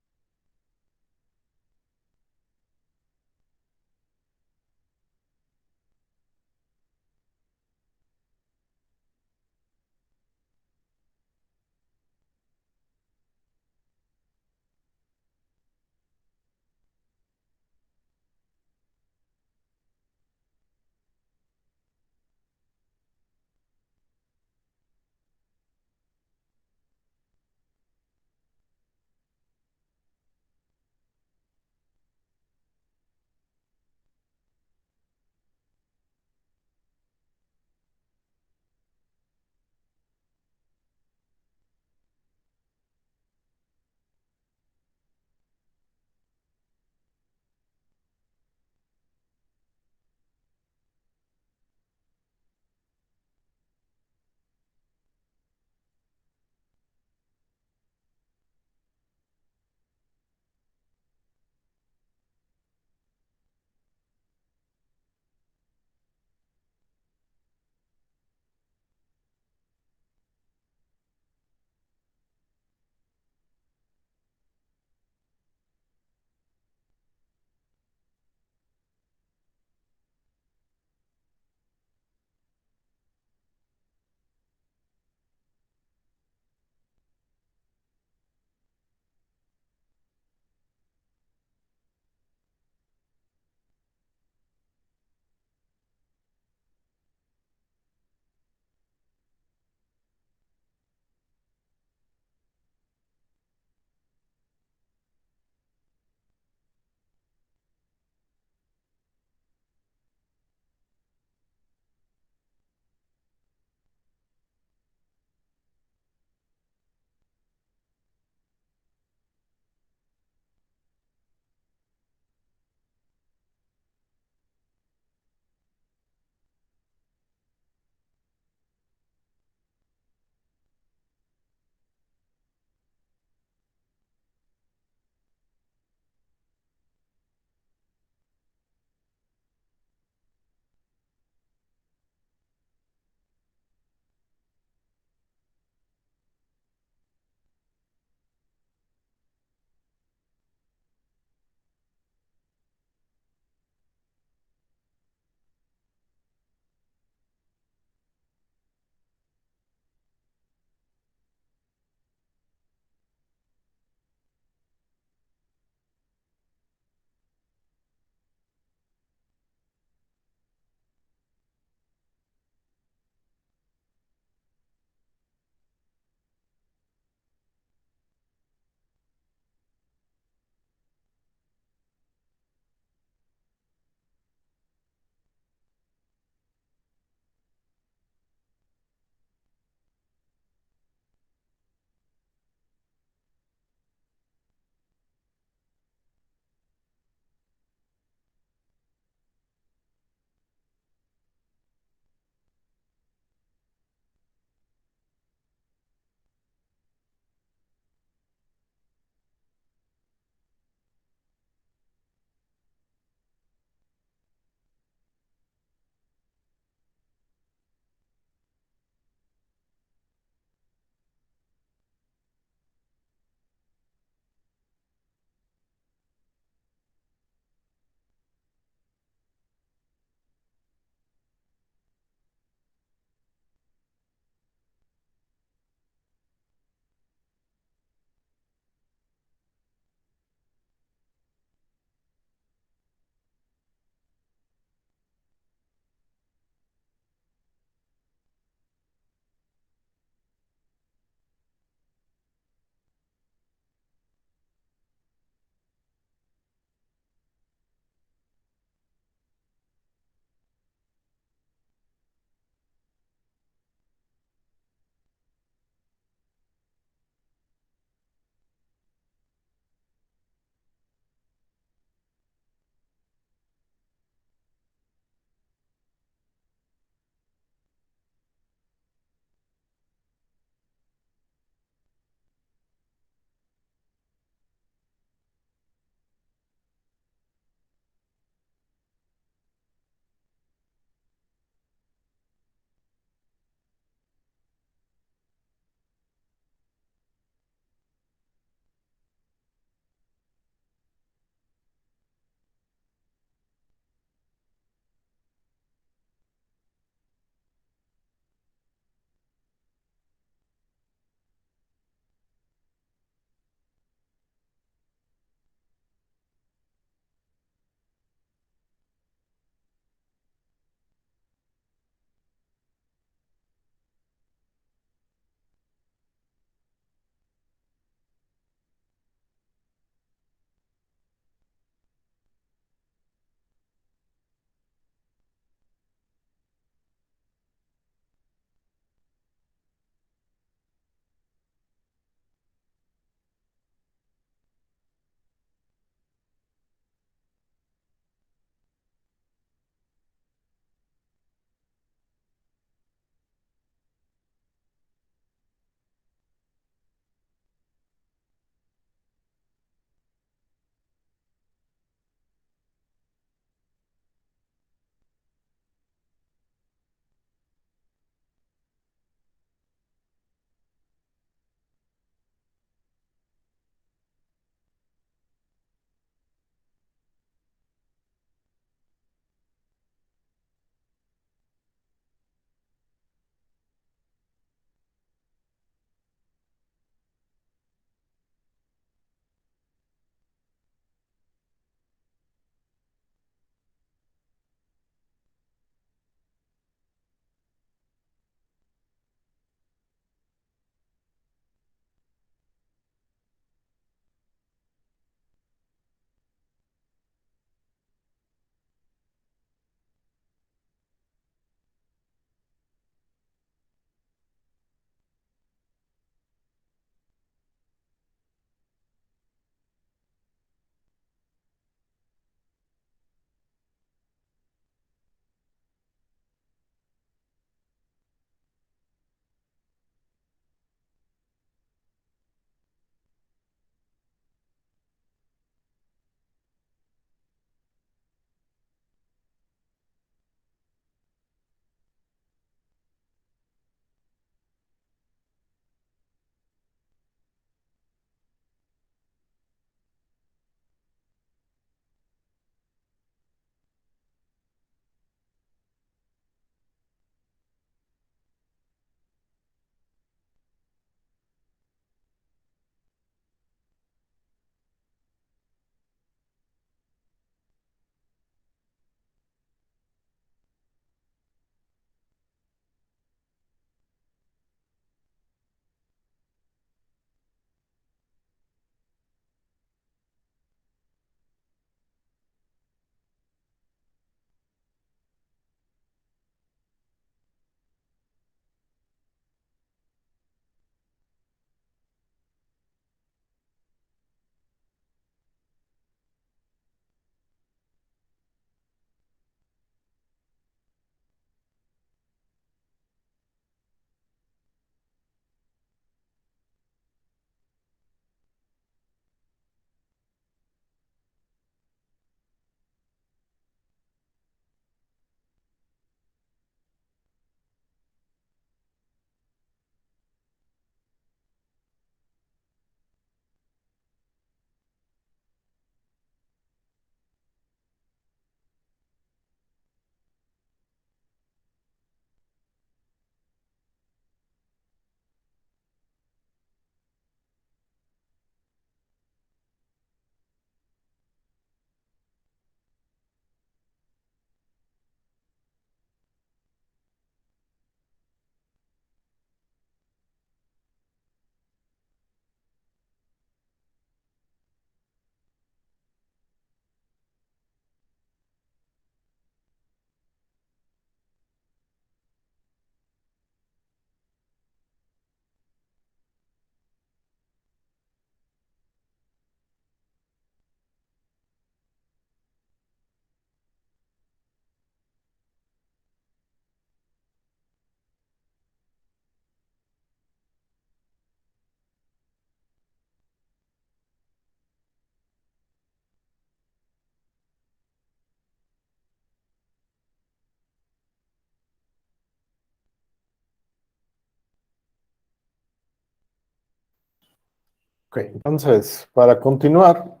Ok, entonces, para continuar,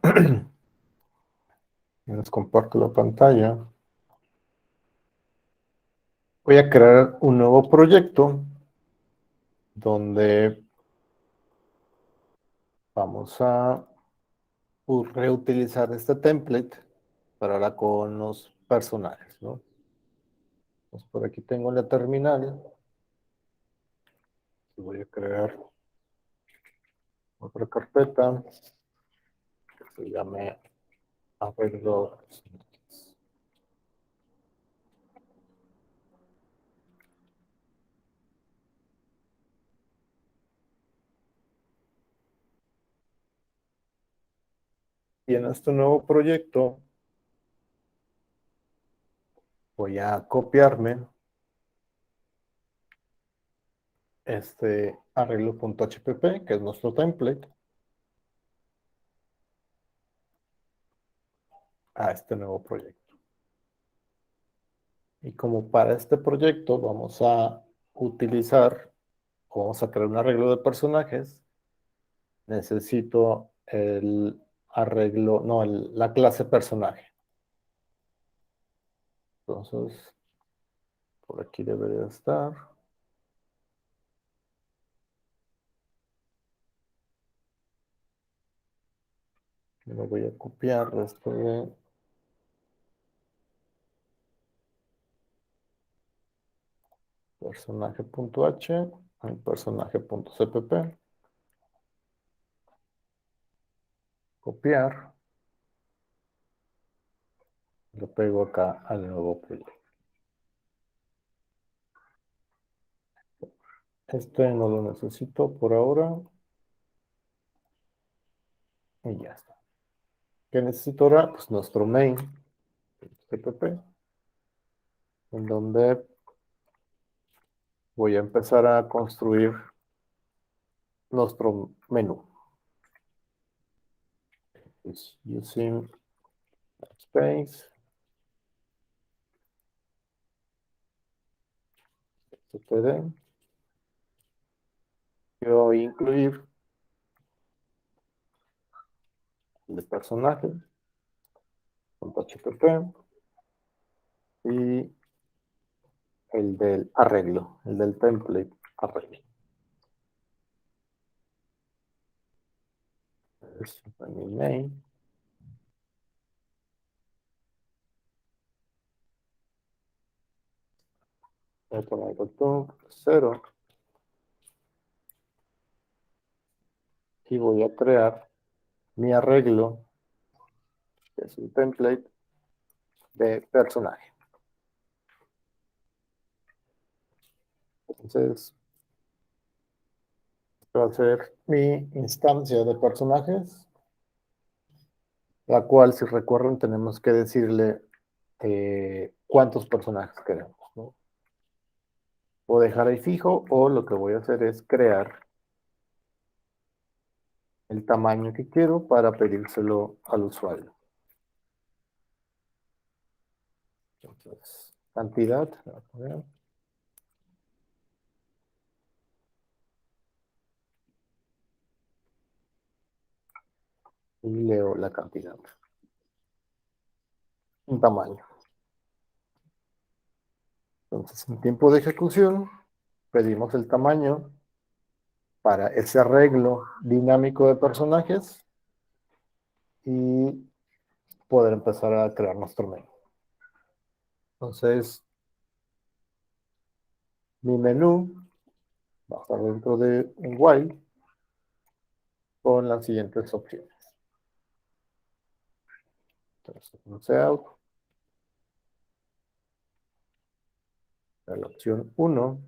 les comparto la pantalla. Voy a crear un nuevo proyecto donde vamos a reutilizar este template, pero ahora con los personajes, ¿no? Pues por aquí tengo la terminal. Voy a crear otra carpeta que se llame arreglo. Y en este nuevo proyecto voy a copiarme este arreglo.hpp, que es nuestro template, a este nuevo proyecto. Y como para este proyecto vamos a utilizar, o vamos a crear un arreglo de personajes, necesito el arreglo, no, la clase personaje. Entonces, por aquí debería estar. Lo voy a copiar esto de personaje.h al personaje.cpp. Copiar. Lo pego acá al nuevo proyecto. Este no lo necesito por ahora. Y ya está. ¿Qué necesito ahora? Pues nuestro main, cpp, en donde voy a empezar a construir nuestro menú. It's using space, cpd. Yo voy a incluir el de personaje, .hpp, y el del arreglo, el del template arreglo. Es mi main. Voy a poner botón 0 y voy a crear mi arreglo, que es un template de personaje. Entonces, esta va a ser mi instancia de personajes, la cual, si recuerdan, tenemos que decirle cuántos personajes queremos, ¿no? O dejar ahí fijo, o lo que voy a hacer es crear el tamaño que quiero para pedírselo al usuario. Entonces, cantidad, y leo la cantidad. Un tamaño. Entonces, en tiempo de ejecución, pedimos el tamaño para ese arreglo dinámico de personajes y poder empezar a crear nuestro menú. Entonces, mi menú va a estar dentro de un while con las siguientes opciones. Entonces, un out, la opción 1,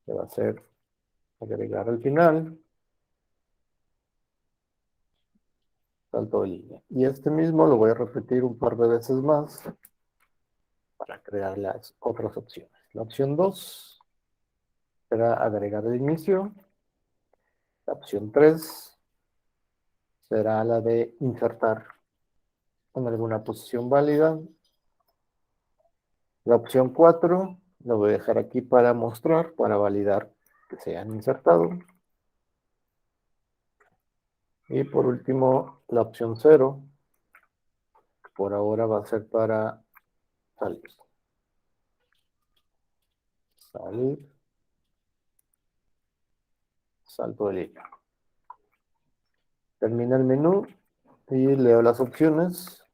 que va a ser agregar al final, salto de línea. Y este mismo lo voy a repetir un par de veces más para crear las otras opciones. La opción 2 será agregar el inicio. La opción 3 será la de insertar en alguna posición válida. La opción 4 lo voy a dejar aquí para mostrar, para validar que se han insertado. Y por último, la opción 0, que por ahora va a ser para salir. Salir. Salto de línea. Termina el menú y leo las opciones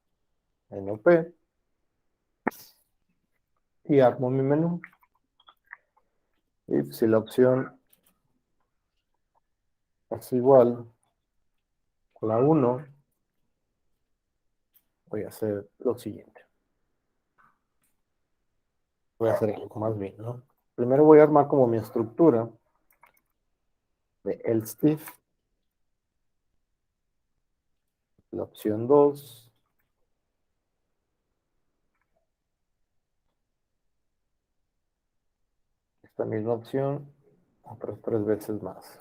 en OP y armo mi menú. Y si la opción es igual a la 1, voy a hacer lo siguiente. Voy a hacer algo más bien, ¿no? Primero voy a armar como mi estructura de else if, la opción 2, esta misma opción, otras 3 veces más.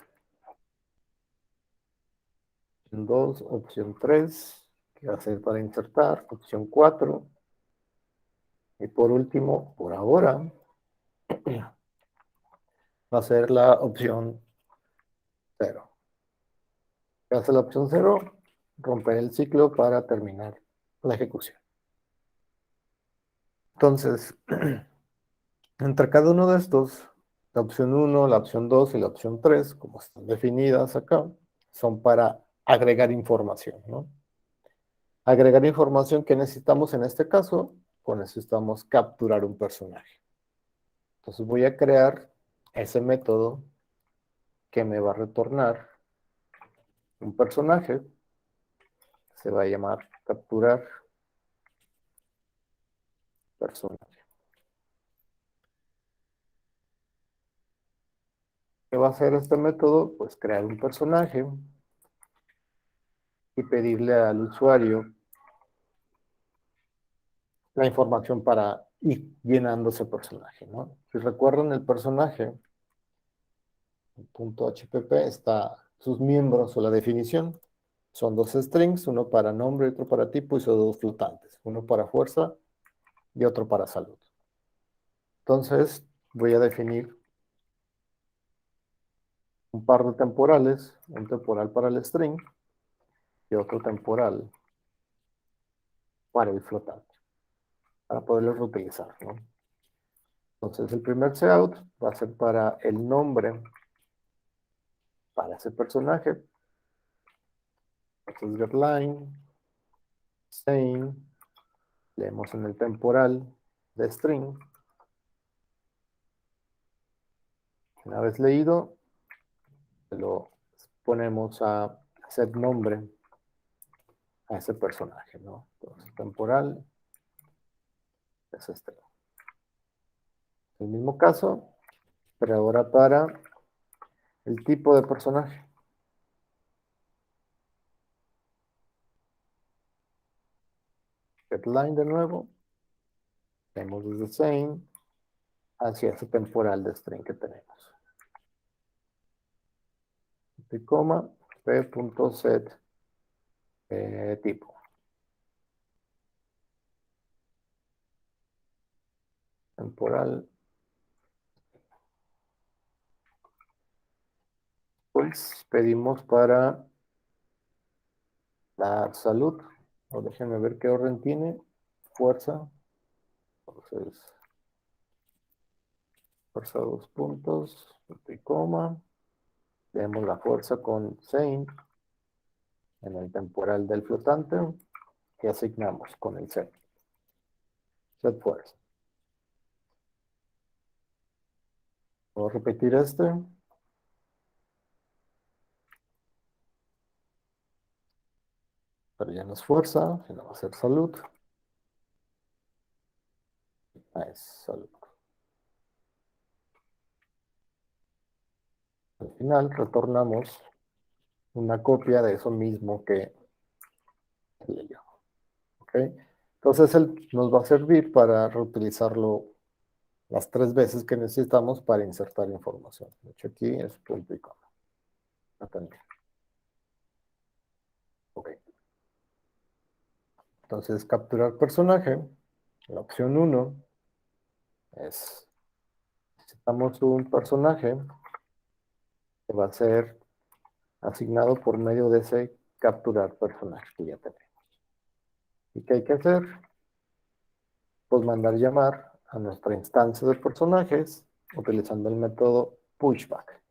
Opción 2, opción 3, que va a ser para insertar, opción 4, y por último, por ahora, va a ser la opción 0. ¿Qué hace la opción 0? Romper el ciclo para terminar la ejecución. Entonces, entre cada uno de estos, la opción 1, la opción 2 y la opción 3, como están definidas acá, son para agregar información, ¿no? Agregar información que necesitamos en este caso, pues necesitamos capturar un personaje. Entonces voy a crear ese método que me va a retornar un personaje. Se va a llamar capturar personaje. ¿Qué va a hacer este método? Pues crear un personaje y pedirle al usuario la información para ir llenando ese personaje, ¿no? Si recuerdan el personaje, en .hpp está sus miembros o la definición. Son 2 strings, uno para nombre y otro para tipo, y son 2 flotantes, uno para fuerza y otro para salud. Entonces, voy a definir un par de temporales, un temporal para el string y otro temporal para el flotante, para poderlo reutilizar, ¿no? Entonces, el primer seout va a ser para el nombre para ese personaje. Entonces, getLine, same, leemos en el temporal de string. Una vez leído, lo ponemos a hacer nombre a ese personaje, ¿no? Entonces, temporal es este. El mismo caso, pero ahora para el tipo de personaje. GetLine de nuevo, tenemos desde same hacia ese temporal de string que tenemos. Y coma, p.set tipo. Temporal. Pues pedimos para la salud, o déjenme ver qué orden tiene. Fuerza. Entonces, fuerza 2 puntos, punto y coma. Tenemos la fuerza con same en el temporal del flotante que asignamos con el set. Set fuerza. Puedo repetir este. Pero ya no es fuerza, sino va a ser salud. Es salud. Al final retornamos una copia de eso mismo que se leyó. ¿Ok? Entonces él nos va a servir para reutilizarlo las 3 veces que necesitamos para insertar información. De hecho, aquí es punto y coma. También. Ok. Entonces, capturar personaje. La opción 1 es, necesitamos un personaje que va a ser asignado por medio de ese capturar personajes que ya tenemos. ¿Y qué hay que hacer? Pues mandar llamar a nuestra instancia de personajes utilizando el método pushback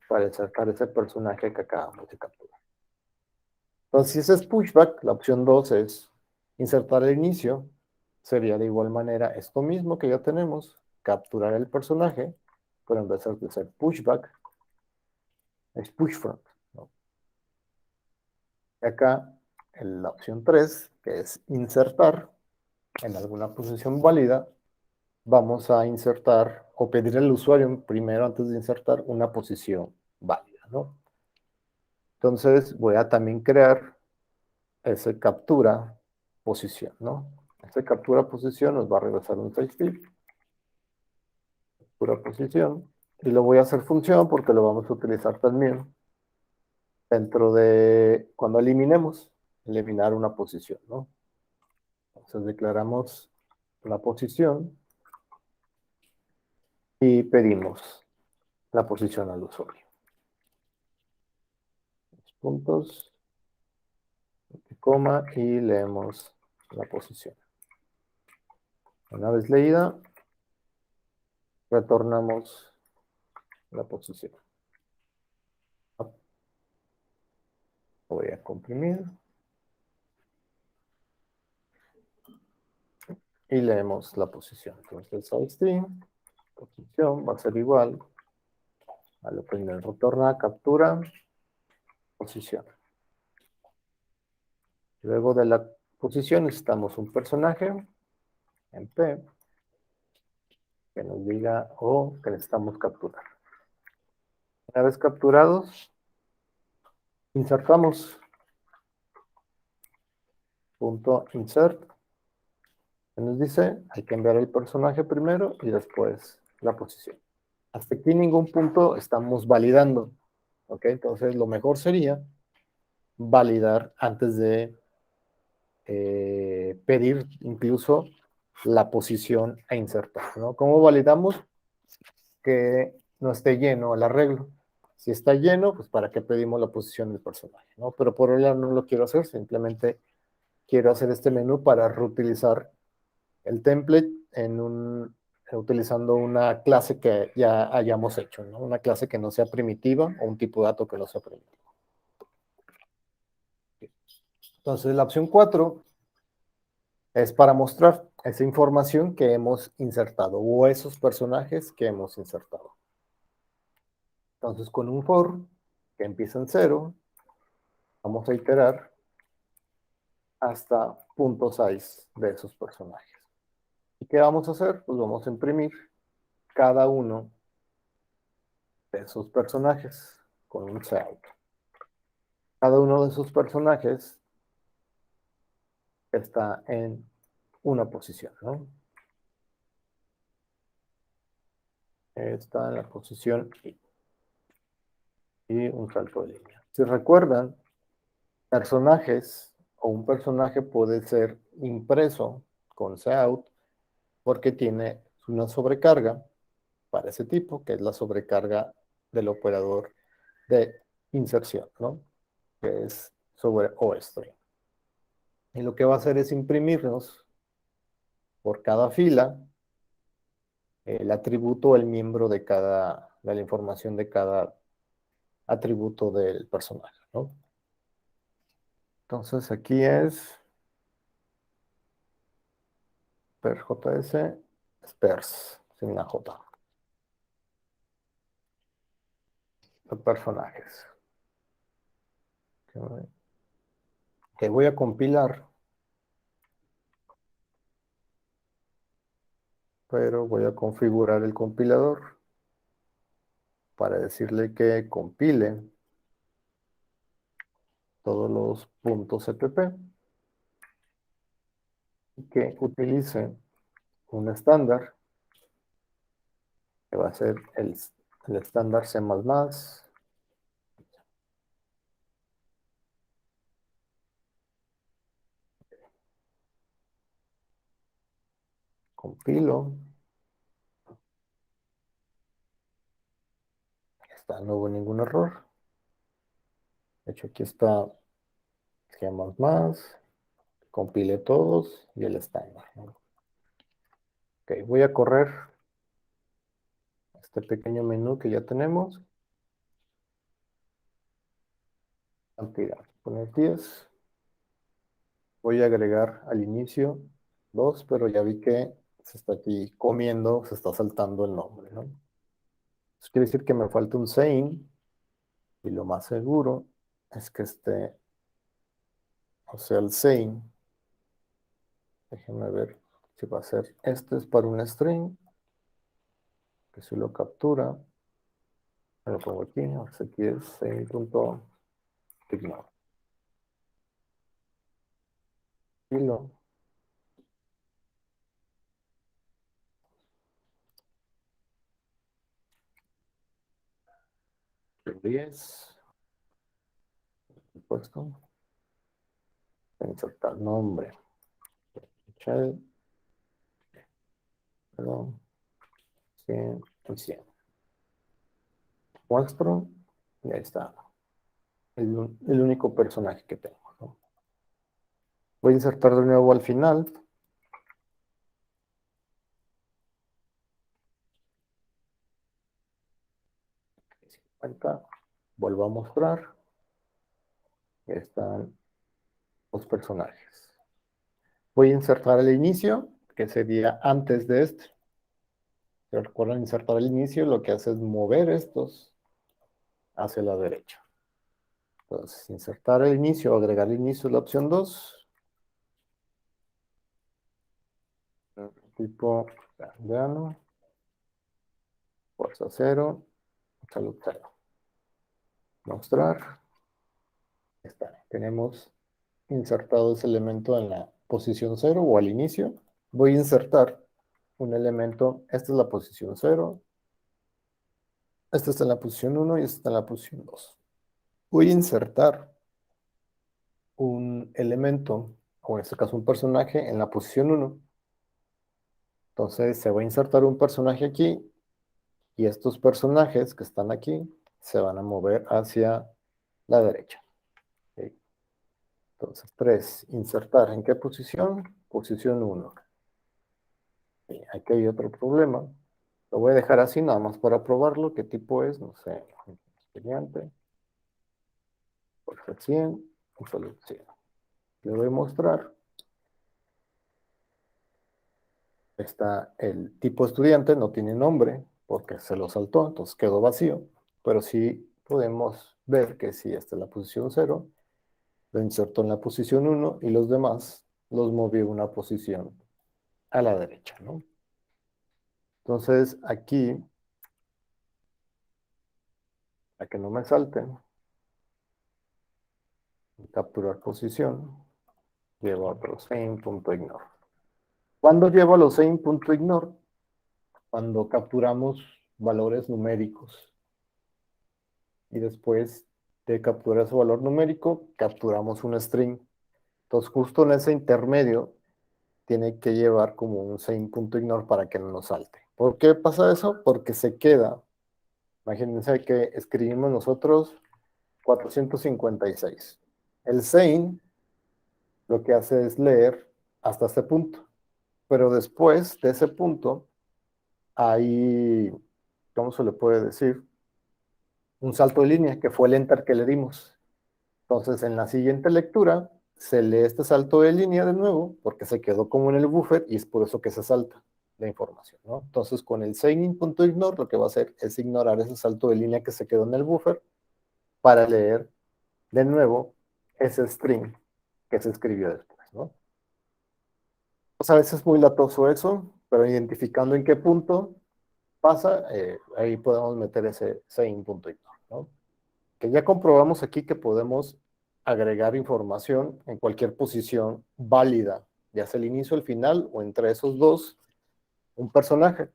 para insertar ese personaje que acabamos de capturar. Entonces, si ese es pushback, la opción 2 es insertar el inicio. Sería de igual manera esto mismo que ya tenemos, capturar el personaje, pero en vez de ser pushback, es pushfront, ¿no? Y acá, en la opción 3, que es insertar en alguna posición válida, vamos a insertar o pedir al usuario primero, antes de insertar, una posición válida, ¿no? Entonces, voy a también crear ese captura posición, ¿no? Ese captura posición nos va a regresar un safety, captura posición, y lo voy a hacer función porque lo vamos a utilizar también dentro de cuando eliminemos, eliminar una posición, ¿no? Entonces declaramos la posición y pedimos la posición al usuario. Puntos, coma, y leemos la posición. Una vez leída, retornamos la posición. Voy a comprimir y leemos la posición. Entonces, string, posición va a ser igual a lo que retorna captura posición. Luego de la posición necesitamos un personaje en P que nos diga o que necesitamos capturar. Una vez capturados, insertamos punto insert. Que nos dice, hay que enviar el personaje primero y después la posición. Hasta aquí ningún punto estamos validando. ¿Ok? Entonces lo mejor sería validar antes de pedir incluso la posición a insertar, ¿no? ¿Cómo validamos que no esté lleno el arreglo? Si está lleno, pues para qué pedimos la posición del personaje, ¿no? Pero por ahora no lo quiero hacer, simplemente quiero hacer este menú para reutilizar el template utilizando una clase que ya hayamos hecho, ¿no? Una clase que no sea primitiva o un tipo de dato que no sea primitivo. Entonces la opción 4 es para mostrar esa información que hemos insertado o esos personajes que hemos insertado. Entonces, con un for que empieza en 0, vamos a iterar hasta punto size de esos personajes. ¿Y qué vamos a hacer? Pues vamos a imprimir cada uno de esos personajes con un sout. Cada uno de esos personajes está en una posición, ¿no? Está en la posición I. Y un salto de línea. Si recuerdan, personajes o un personaje puede ser impreso con Cout porque tiene una sobrecarga para ese tipo, que es la sobrecarga del operador de inserción, ¿no? Que es sobre OString. Y lo que va a hacer es imprimirnos por cada fila el atributo, el miembro de la información de cada atributo del personaje, ¿no? Entonces aquí es per JS, pers, sin una J, de personajes. Que voy a compilar, pero voy a configurar el compilador para decirle que compile todos los puntos CPP y que utilice un estándar que va a ser el estándar C++. Compilo. Está, no hubo ningún error. De hecho, aquí está G++, compile todos y el estándar, ¿no? Ok, voy a correr este pequeño menú que ya tenemos. Cantidad, poner 10. Voy a agregar al inicio 2, pero ya vi que se está aquí comiendo, se está saltando el nombre, ¿no? Eso quiere decir que me falta un sein, y lo más seguro es que esté, o sea, el sein, déjenme ver si va a ser, este es para un string, que si lo captura, me lo pongo aquí, ahora aquí es sein.ignore. Y lo 10, puesto, insertar nombre, child, perdón, 100 y 100. Muestro, y ahí está, el único personaje que tengo, ¿no? Voy a insertar de nuevo al final. 50, vuelvo a mostrar, y ahí están los personajes. Voy a insertar el inicio, que sería antes de este. Si recuerdan insertar el inicio, lo que hace es mover estos hacia la derecha. Entonces, insertar el inicio o agregar el inicio es la opción 2. Tipo grano, fuerza 0, salud 0. Mostrar. Está. Tenemos insertado ese elemento en la posición 0 o al inicio. Voy a insertar un elemento, esta es la posición 0, esta está en la posición 1 y esta está en la posición 2. Voy a insertar un elemento, o en este caso un personaje, en la posición 1. Entonces se va a insertar un personaje aquí y estos personajes que están aquí se van a mover hacia la derecha. ¿Okay? Entonces 3, insertar ¿en qué posición? Posición 1. Aquí hay otro problema. Lo voy a dejar así nada más para probarlo. ¿Qué tipo es? No sé. Estudiante. Fuerza 100. Salud 100. Le voy a mostrar. Está el tipo estudiante, no tiene nombre porque se lo saltó, entonces quedó vacío. Pero sí podemos ver que si está en la posición 0, lo insertó en la posición 1 y los demás los movió una posición a la derecha, ¿no? Entonces aquí, para que no me salten, capturar posición, llevo a otro same.ignore. ¿Cuándo llevo a los same.ignore? Cuando capturamos valores numéricos. Y después de capturar ese valor numérico, capturamos un string. Entonces, justo en ese intermedio, tiene que llevar como un same.ignore para que no nos salte. ¿Por qué pasa eso? Porque se queda. Imagínense que escribimos nosotros 456. El same lo que hace es leer hasta ese punto. Pero después de ese punto, hay, ¿cómo se le puede decir? Un salto de línea, que fue el enter que le dimos. Entonces, en la siguiente lectura, se lee este salto de línea de nuevo, porque se quedó como en el buffer, y es por eso que se salta la información, ¿no? Entonces, con el signing.ignore, lo que va a hacer es ignorar ese salto de línea que se quedó en el buffer, para leer de nuevo ese string que se escribió después, ¿no? Pues a veces es muy latoso eso, pero identificando en qué punto pasa, ahí podemos meter ese sign.ignore, ¿no? Que ya comprobamos aquí que podemos agregar información en cualquier posición válida, ya sea el inicio, el final o entre esos dos, un personaje.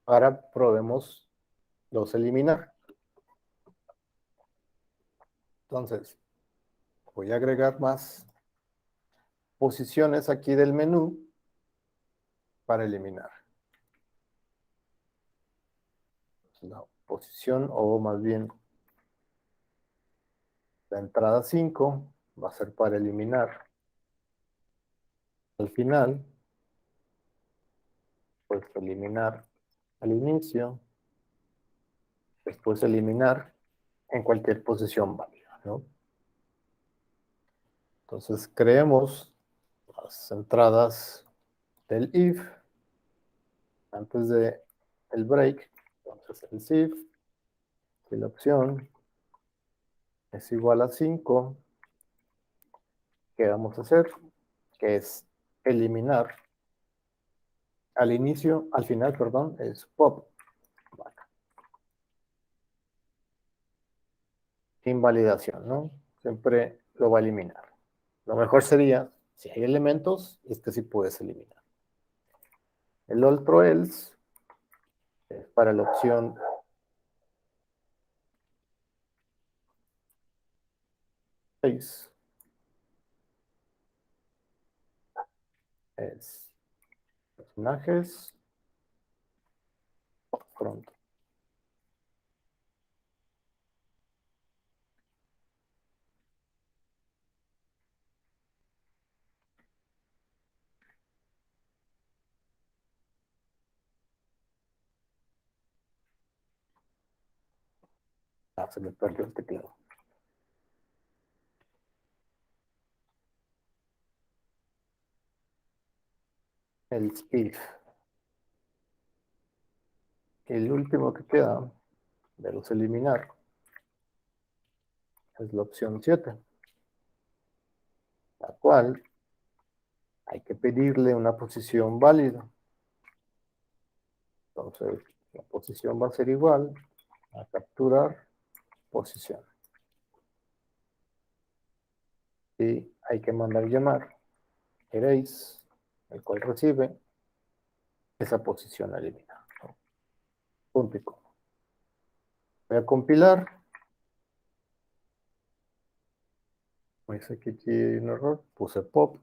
Ahora probemos los eliminar. Entonces, voy a agregar más posiciones aquí del menú para eliminar. La posición, o más bien la entrada 5, va a ser para eliminar al final, pues eliminar al inicio, después eliminar en cualquier posición válida, ¿no? Entonces creemos las entradas del if antes de el break. Entonces el if, y la opción es igual a 5, ¿qué vamos a hacer? Que es eliminar al inicio, al final, perdón, es pop. Vale. Invalidación, ¿no? Siempre lo va a eliminar. Lo mejor sería, si hay elementos, es que sí puedes eliminar. El otro else es para la opción 6. Es personajes front. Ah, se me perdió el teclado. El if. El último que queda de los eliminar es la opción 7, la cual hay que pedirle una posición válida. Entonces, la posición va a ser igual a capturar posición. Y hay que mandar llamar erase, el cual recibe esa posición eliminada. Punto y coma. Voy a compilar. Pues aquí hay un error. Puse pop.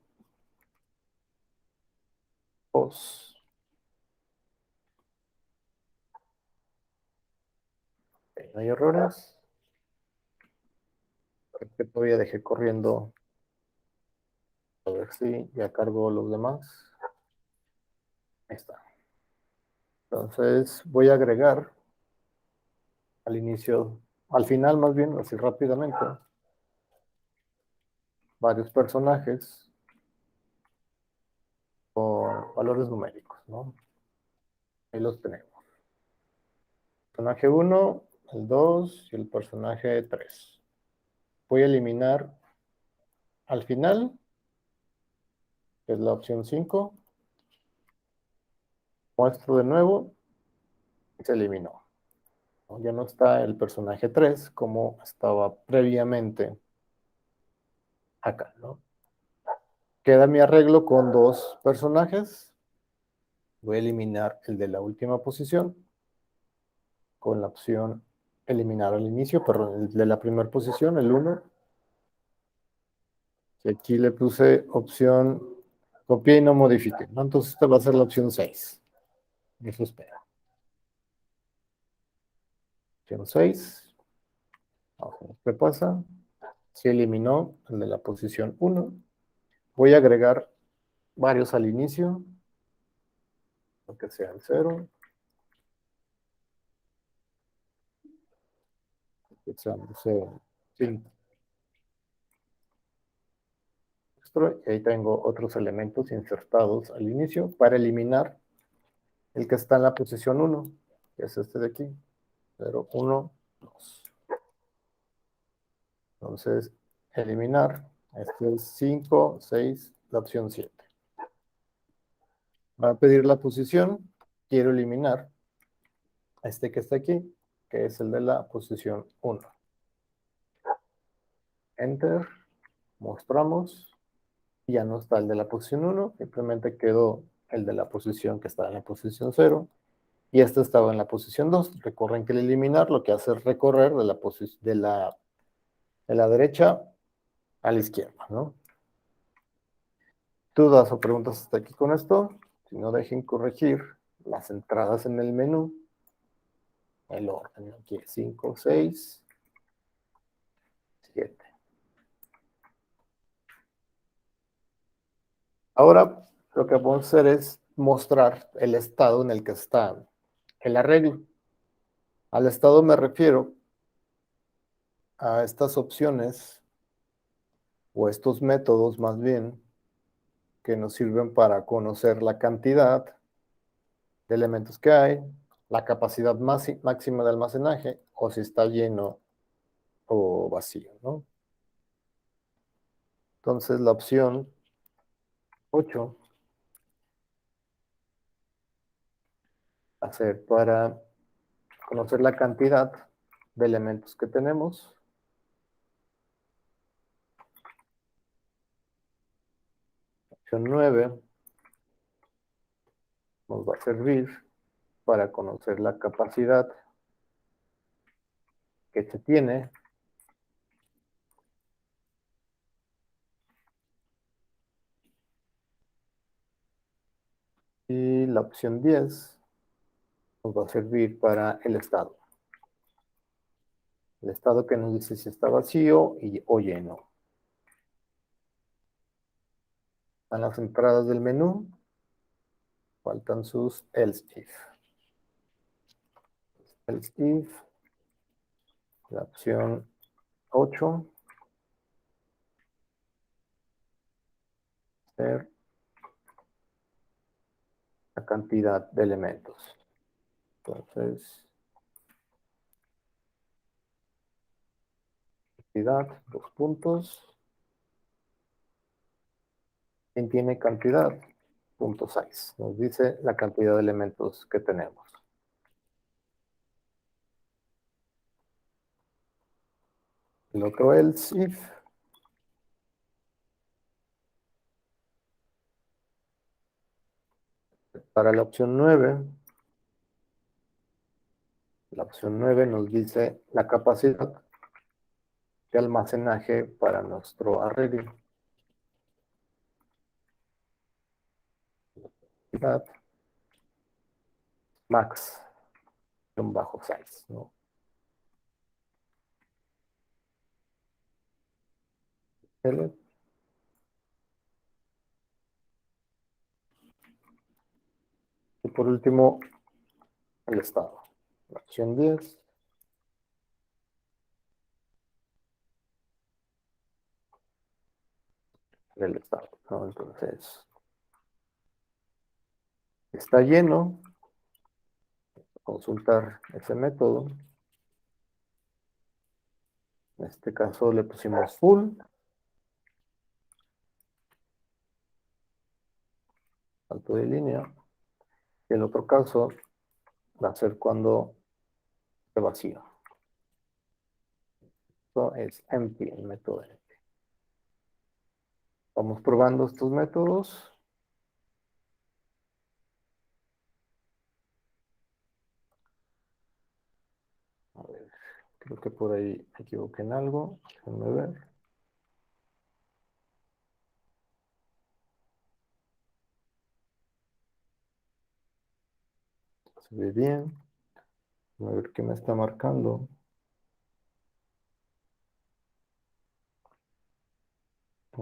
Pos. No hay errores. Que todavía dejé corriendo. A ver si ya cargo los demás. Ahí está. Entonces voy a agregar al inicio, al final más bien, así rápidamente, varios personajes con valores numéricos, ¿no? Ahí los tenemos. Personaje 1, el 2 y el personaje 3. Voy a eliminar al final, que es la opción 5. Muestro de nuevo y se eliminó, ¿no? Ya no está el personaje 3 como estaba previamente acá, ¿no? Queda mi arreglo con dos personajes. Voy a eliminar el de la última posición con la opción eliminar al inicio, perdón, el de la primera posición, el 1. Y aquí le puse opción copia y no modifique, ¿no? Entonces esta va a ser la opción 6. Eso espera. Opción 6. Vamos a ver qué pasa. Se eliminó el de la posición 1. Voy a agregar varios al inicio, aunque sea el 0. Que sean, no sé, 5. Y ahí tengo otros elementos insertados al inicio para eliminar el que está en la posición 1, que es este de aquí. 0, 1, 2. Entonces, eliminar. Este es 5, 6, la opción 7. Va a pedir la posición. Quiero eliminar este que está aquí, que es el de la posición 1. Enter. Mostramos. Ya no está el de la posición 1. Simplemente quedó el de la posición que está en la posición 0. Y este estaba en la posición 2. Recuerden que el eliminar lo que hace es recorrer de la derecha a la izquierda, ¿no? ¿Dudas o preguntas hasta aquí con esto? Si no, dejen corregir las entradas en el menú. El orden aquí es 5, 6, 7. Ahora lo que vamos a hacer es mostrar el estado en el que está el arreglo. Al estado me refiero a estas opciones o estos métodos más bien que nos sirven para conocer la cantidad de elementos que hay, la capacidad máxima de almacenaje o si está lleno o vacío, ¿no? Entonces la opción 8 va a ser para conocer la cantidad de elementos que tenemos. Opción 9 nos va a servir para conocer la capacidad que se tiene. Y la opción 10 nos va a servir para el estado. El estado que nos dice si está vacío o lleno. Están las entradas del menú. Faltan sus else if. Else if. La opción 8. Ser la cantidad de elementos. Entonces, cantidad, 2 puntos. ¿Quién tiene cantidad? Punto 6. Nos dice la cantidad de elementos que tenemos. El otro else if. Para la opción 9. La opción 9 nos dice la capacidad de almacenaje para nuestro arreglo. Max, un bajo 6, ¿no? L. Y por último, el estado. La opción 10. El estado, ¿no? Entonces, está lleno. Consultar ese método. En este caso le pusimos full. Salto de línea. Y el otro caso va a ser cuando esté vacío. Esto es empty, el método empty. Vamos probando estos métodos. A ver, creo que por ahí me equivoqué en algo. Déjenme ver. Se ve bien. A ver qué me está marcando.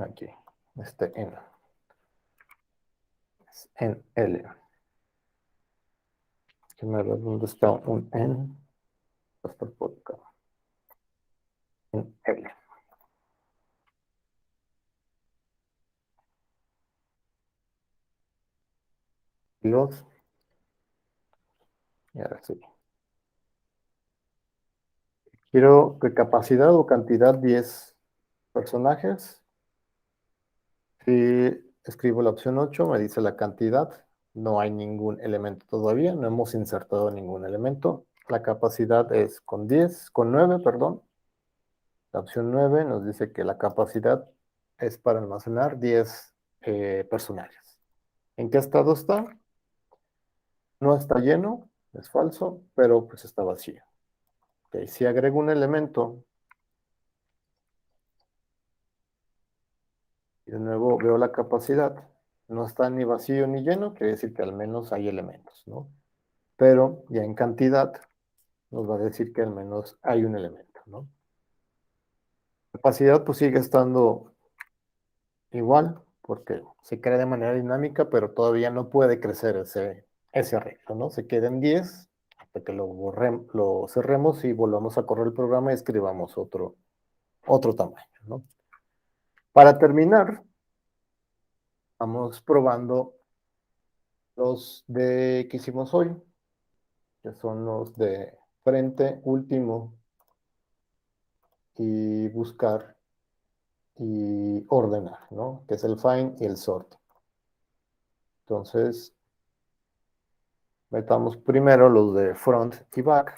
Aquí, N. Es en L. Déjenme ver dónde está un N. Hasta por acá. En L. Los. Y ahora sí. Quiero que capacidad o cantidad 10 personajes. Si escribo la opción 8, me dice la cantidad. No hay ningún elemento todavía, no hemos insertado ningún elemento. La capacidad es con 10, con 9, perdón. La opción 9 nos dice que la capacidad es para almacenar 10 personajes. ¿En qué estado está? No está lleno, es falso, pero pues está vacío. Okay, si agrego un elemento y de nuevo veo la capacidad, no está ni vacío ni lleno, quiere decir que al menos hay elementos, ¿no? Pero ya en cantidad nos va a decir que al menos hay un elemento, ¿no? La capacidad pues sigue estando igual, porque se crea de manera dinámica, pero todavía no puede crecer ese arreglo, ¿no? Se queda en 10 hasta que lo cerremos y volvamos a correr el programa y escribamos otro tamaño, ¿no? Para terminar, vamos probando los que hicimos hoy, que son los de frente, último, y buscar y ordenar, ¿no? Que es el find y el sort. Entonces, metamos primero los de front y back.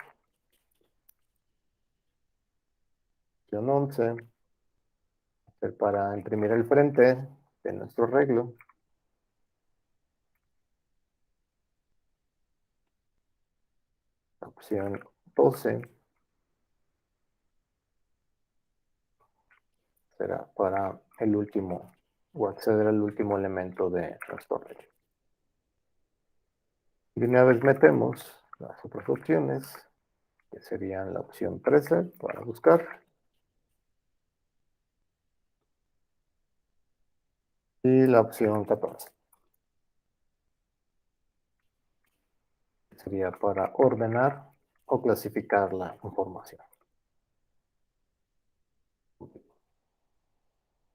Opción 11, para imprimir el frente de nuestro arreglo. Opción 12 será para el último o acceder al último elemento de nuestro arreglo. Y una vez metemos las otras opciones, que serían la opción 13 para buscar y la opción 14 sería para ordenar o clasificar la información.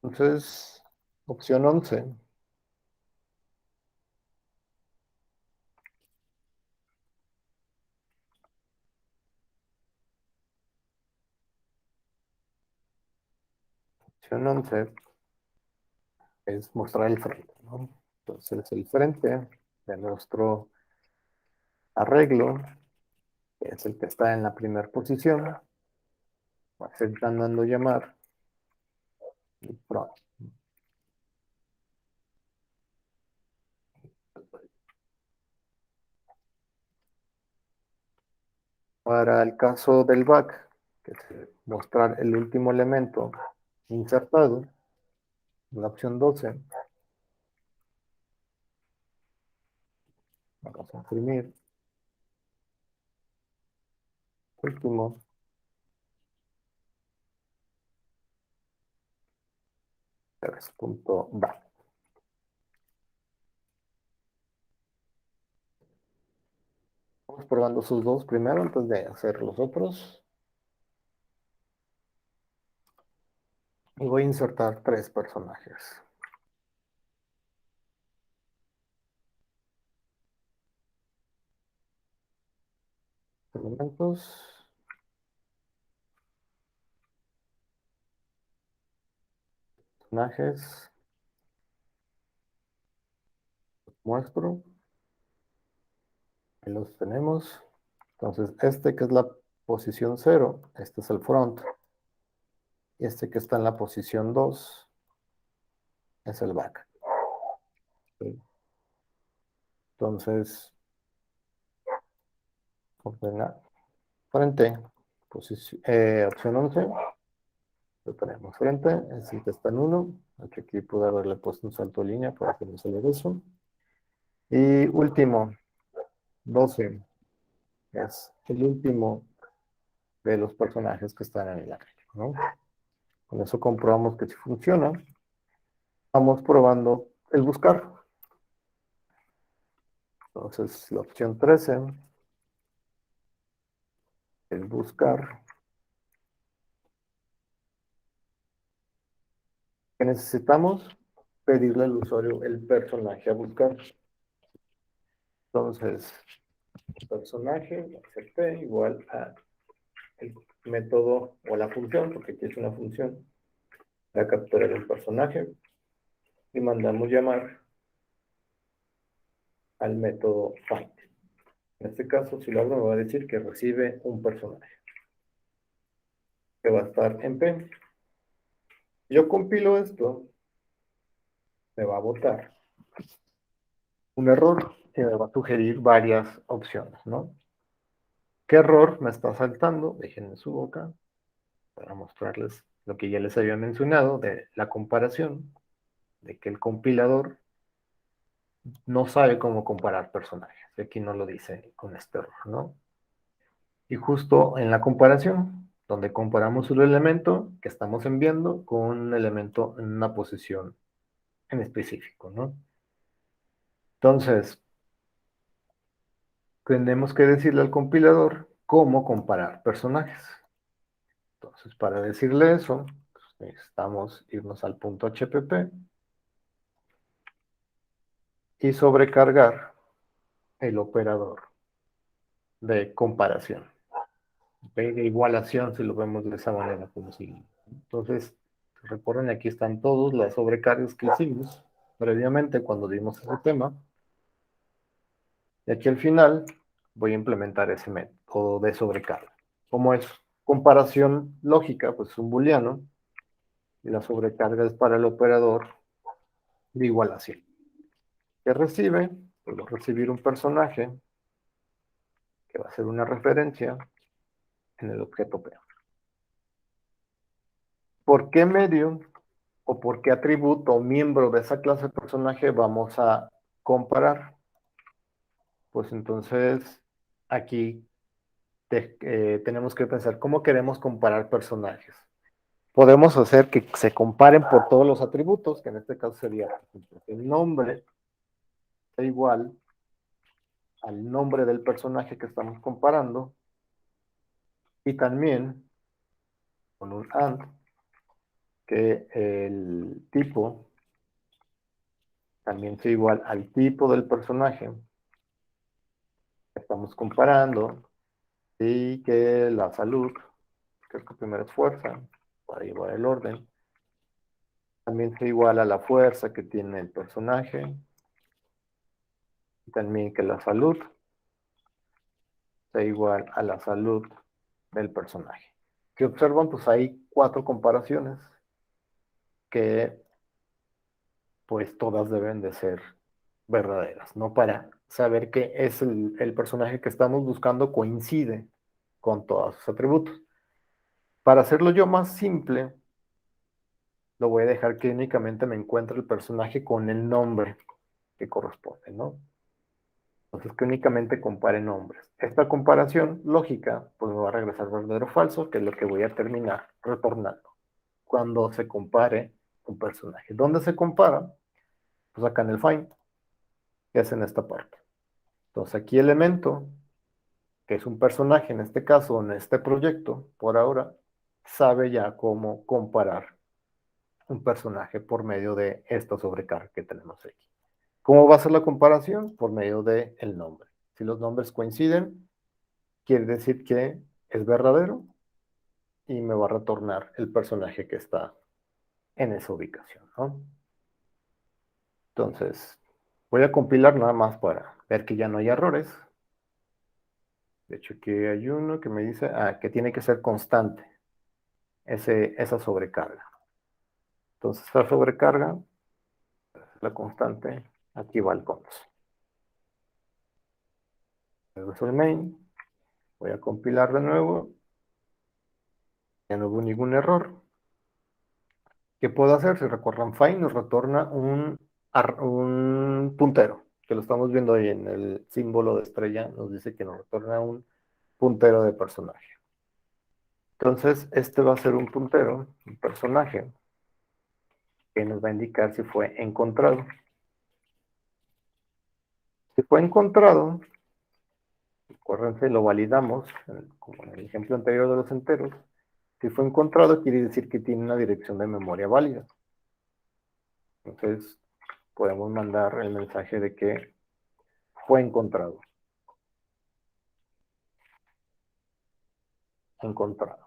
Entonces, opción 11 opción 11 es mostrar el frente, ¿no? Entonces, el frente de nuestro arreglo, que es el que está en la primera posición, se están dando a llamar front. Para el caso del back, que es mostrar el último elemento insertado, en la opción 12, vamos a imprimir último, punto back. Vamos probando sus dos primero antes de hacer los otros. Y voy a insertar 3 personajes. Elementos. Personajes. Muestro. Ahí los tenemos. Entonces, este que es la posición 0, este es el front. Y este que está en la posición 2 es el back. ¿Sí? Entonces, ordenar frente, opción 11, lo tenemos frente, es el que está en 1, aquí pude haberle puesto un salto de línea para que no se le eso. Y último, 12, es el último de los personajes que están en el arreglo, ¿no? Con eso comprobamos que si funciona. Vamos probando el buscar. Entonces, la opción 13, el buscar. ¿Qué necesitamos? Pedirle al usuario el personaje a buscar. Entonces, personaje, acepté, igual a el método o la función, porque aquí es una función, la captura del personaje, y mandamos llamar al método find. En este caso, si lo abro, me va a decir que recibe un personaje, que va a estar en P. Yo compilo esto, me va a botar un error y me va a sugerir varias opciones, ¿no? ¿Qué error me está saltando? Déjenme su boca para mostrarles lo que ya les había mencionado de la comparación, de que el compilador no sabe cómo comparar personajes. Aquí no lo dice con este error, ¿no? Y justo en la comparación, donde comparamos un elemento que estamos enviando con un elemento en una posición en específico, ¿no? Entonces, tenemos que decirle al compilador cómo comparar personajes. Entonces, para decirle eso, pues, necesitamos irnos al punto HPP y sobrecargar el operador de comparación, de igualación, si lo vemos de esa manera. Como si... Entonces, recuerden, aquí están todos las sobrecargas que hicimos previamente cuando dimos ese tema. Y aquí al final voy a implementar ese método de sobrecarga. Como es comparación lógica, pues es un booleano, y la sobrecarga es para el operador de igualación. ¿Qué recibe? Pues va a recibir un personaje que va a ser una referencia en el objeto P. ¿Por qué medio o por qué atributo o miembro de esa clase de personaje vamos a comparar? Pues entonces aquí tenemos que pensar cómo queremos comparar personajes. Podemos hacer que se comparen por todos los atributos, que en este caso sería, por ejemplo, el nombre sea igual al nombre del personaje que estamos comparando, y también con un AND, que el tipo también sea igual al tipo del personaje que estamos comparando, y que la salud, que es que primero es fuerza, para llevar el orden, también sea igual a la fuerza que tiene el personaje, y también que la salud sea igual a la salud del personaje. ¿Qué observan? Pues hay 4 comparaciones que pues todas deben de ser verdaderas, ¿no? Para saber que es el personaje que estamos buscando coincide con todos sus atributos. Para hacerlo yo más simple, lo voy a dejar que únicamente me encuentre el personaje con el nombre que corresponde, ¿no? Entonces, que únicamente compare nombres. Esta comparación lógica, pues me va a regresar verdadero o falso, que es lo que voy a terminar retornando cuando se compare un personaje. ¿Dónde se compara? Pues acá en el find, que es en esta parte. Entonces, aquí elemento, que es un personaje en este caso, en este proyecto, por ahora, sabe ya cómo comparar un personaje por medio de esta sobrecarga que tenemos aquí. ¿Cómo va a ser la comparación? Por medio del nombre. Si los nombres coinciden, quiere decir que es verdadero y me va a retornar el personaje que está en esa ubicación, ¿no? Entonces, voy a compilar nada más para ver que ya no hay errores. De hecho, aquí hay uno que me dice que tiene que ser constante esa sobrecarga. Entonces, esa sobrecarga, la constante, aquí va el const. Regreso al main, voy a compilar de nuevo. Ya no hubo ningún error. ¿Qué puedo hacer? Si recuerdan, find nos retorna un puntero, que lo estamos viendo ahí en el símbolo de estrella, nos dice que nos retorna un puntero de personaje. Entonces, este va a ser un puntero, un personaje, que nos va a indicar si fue encontrado. Si fue encontrado, acuérdense, lo validamos, como en el ejemplo anterior de los enteros. Si fue encontrado, quiere decir que tiene una dirección de memoria válida. Entonces, podemos mandar el mensaje de que fue encontrado. Encontrado.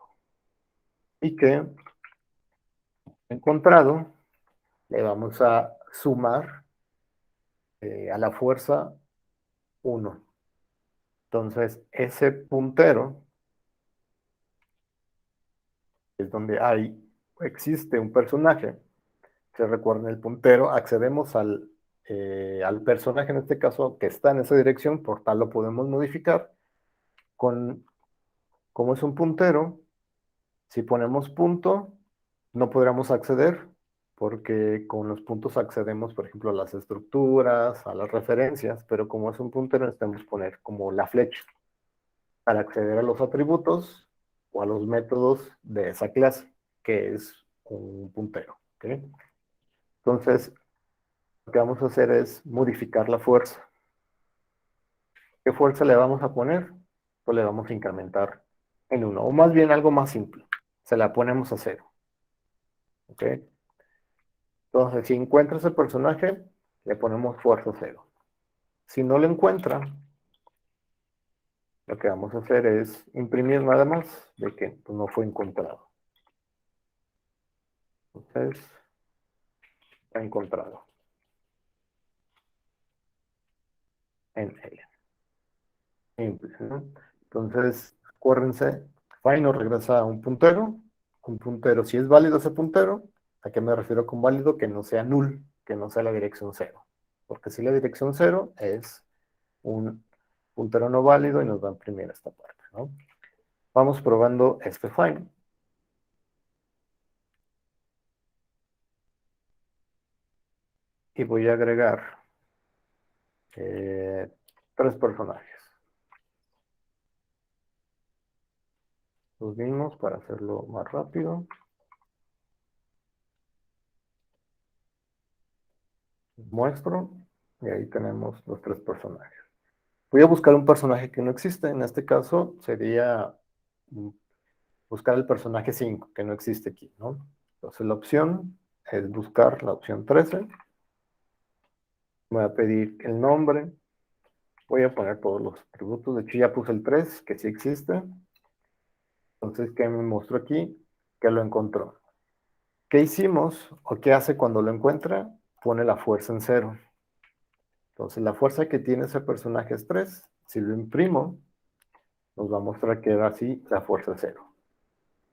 Y que encontrado le vamos a sumar a la fuerza 1. Entonces, ese puntero es donde existe un personaje. Se recuerda el puntero, accedemos al personaje en este caso que está en esa dirección, por tal lo podemos modificar. Como es un puntero, si ponemos punto, no podríamos acceder, porque con los puntos accedemos, por ejemplo, a las estructuras, a las referencias, pero como es un puntero, necesitamos poner como la flecha para acceder a los atributos o a los métodos de esa clase, que es un puntero. ¿Okay? Entonces, lo que vamos a hacer es modificar la fuerza. ¿Qué fuerza le vamos a poner? Pues le vamos a incrementar en 1, o más bien algo más simple. Se la ponemos a 0. ¿Ok? Entonces, si encuentra ese personaje, le ponemos fuerza 0. Si no lo encuentra, lo que vamos a hacer es imprimir nada más de que pues, no fue encontrado. Entonces, ha encontrado en él. Simple, ¿no? Entonces, acuérdense, find nos regresa a un puntero. Un puntero, si es válido ese puntero, ¿a qué me refiero con válido? Que no sea null, que no sea la dirección 0. Porque si la dirección 0 es un puntero no válido y nos va a imprimir esta parte, ¿no? Vamos probando este find. Y voy a agregar 3 personajes. Los mismos para hacerlo más rápido. Muestro. Y ahí tenemos los 3 personajes. Voy a buscar un personaje que no existe. En este caso sería buscar el personaje 5, que no existe aquí, ¿no? Entonces la opción es buscar la opción 13. Me voy a pedir el nombre. Voy a poner todos los atributos. De hecho ya puse el 3, que sí existe. Entonces, ¿qué me mostró aquí? Que lo encontró. ¿Qué hicimos o qué hace cuando lo encuentra? Pone la fuerza en 0. Entonces, la fuerza que tiene ese personaje es 3. Si lo imprimo, nos va a mostrar que era así la fuerza 0.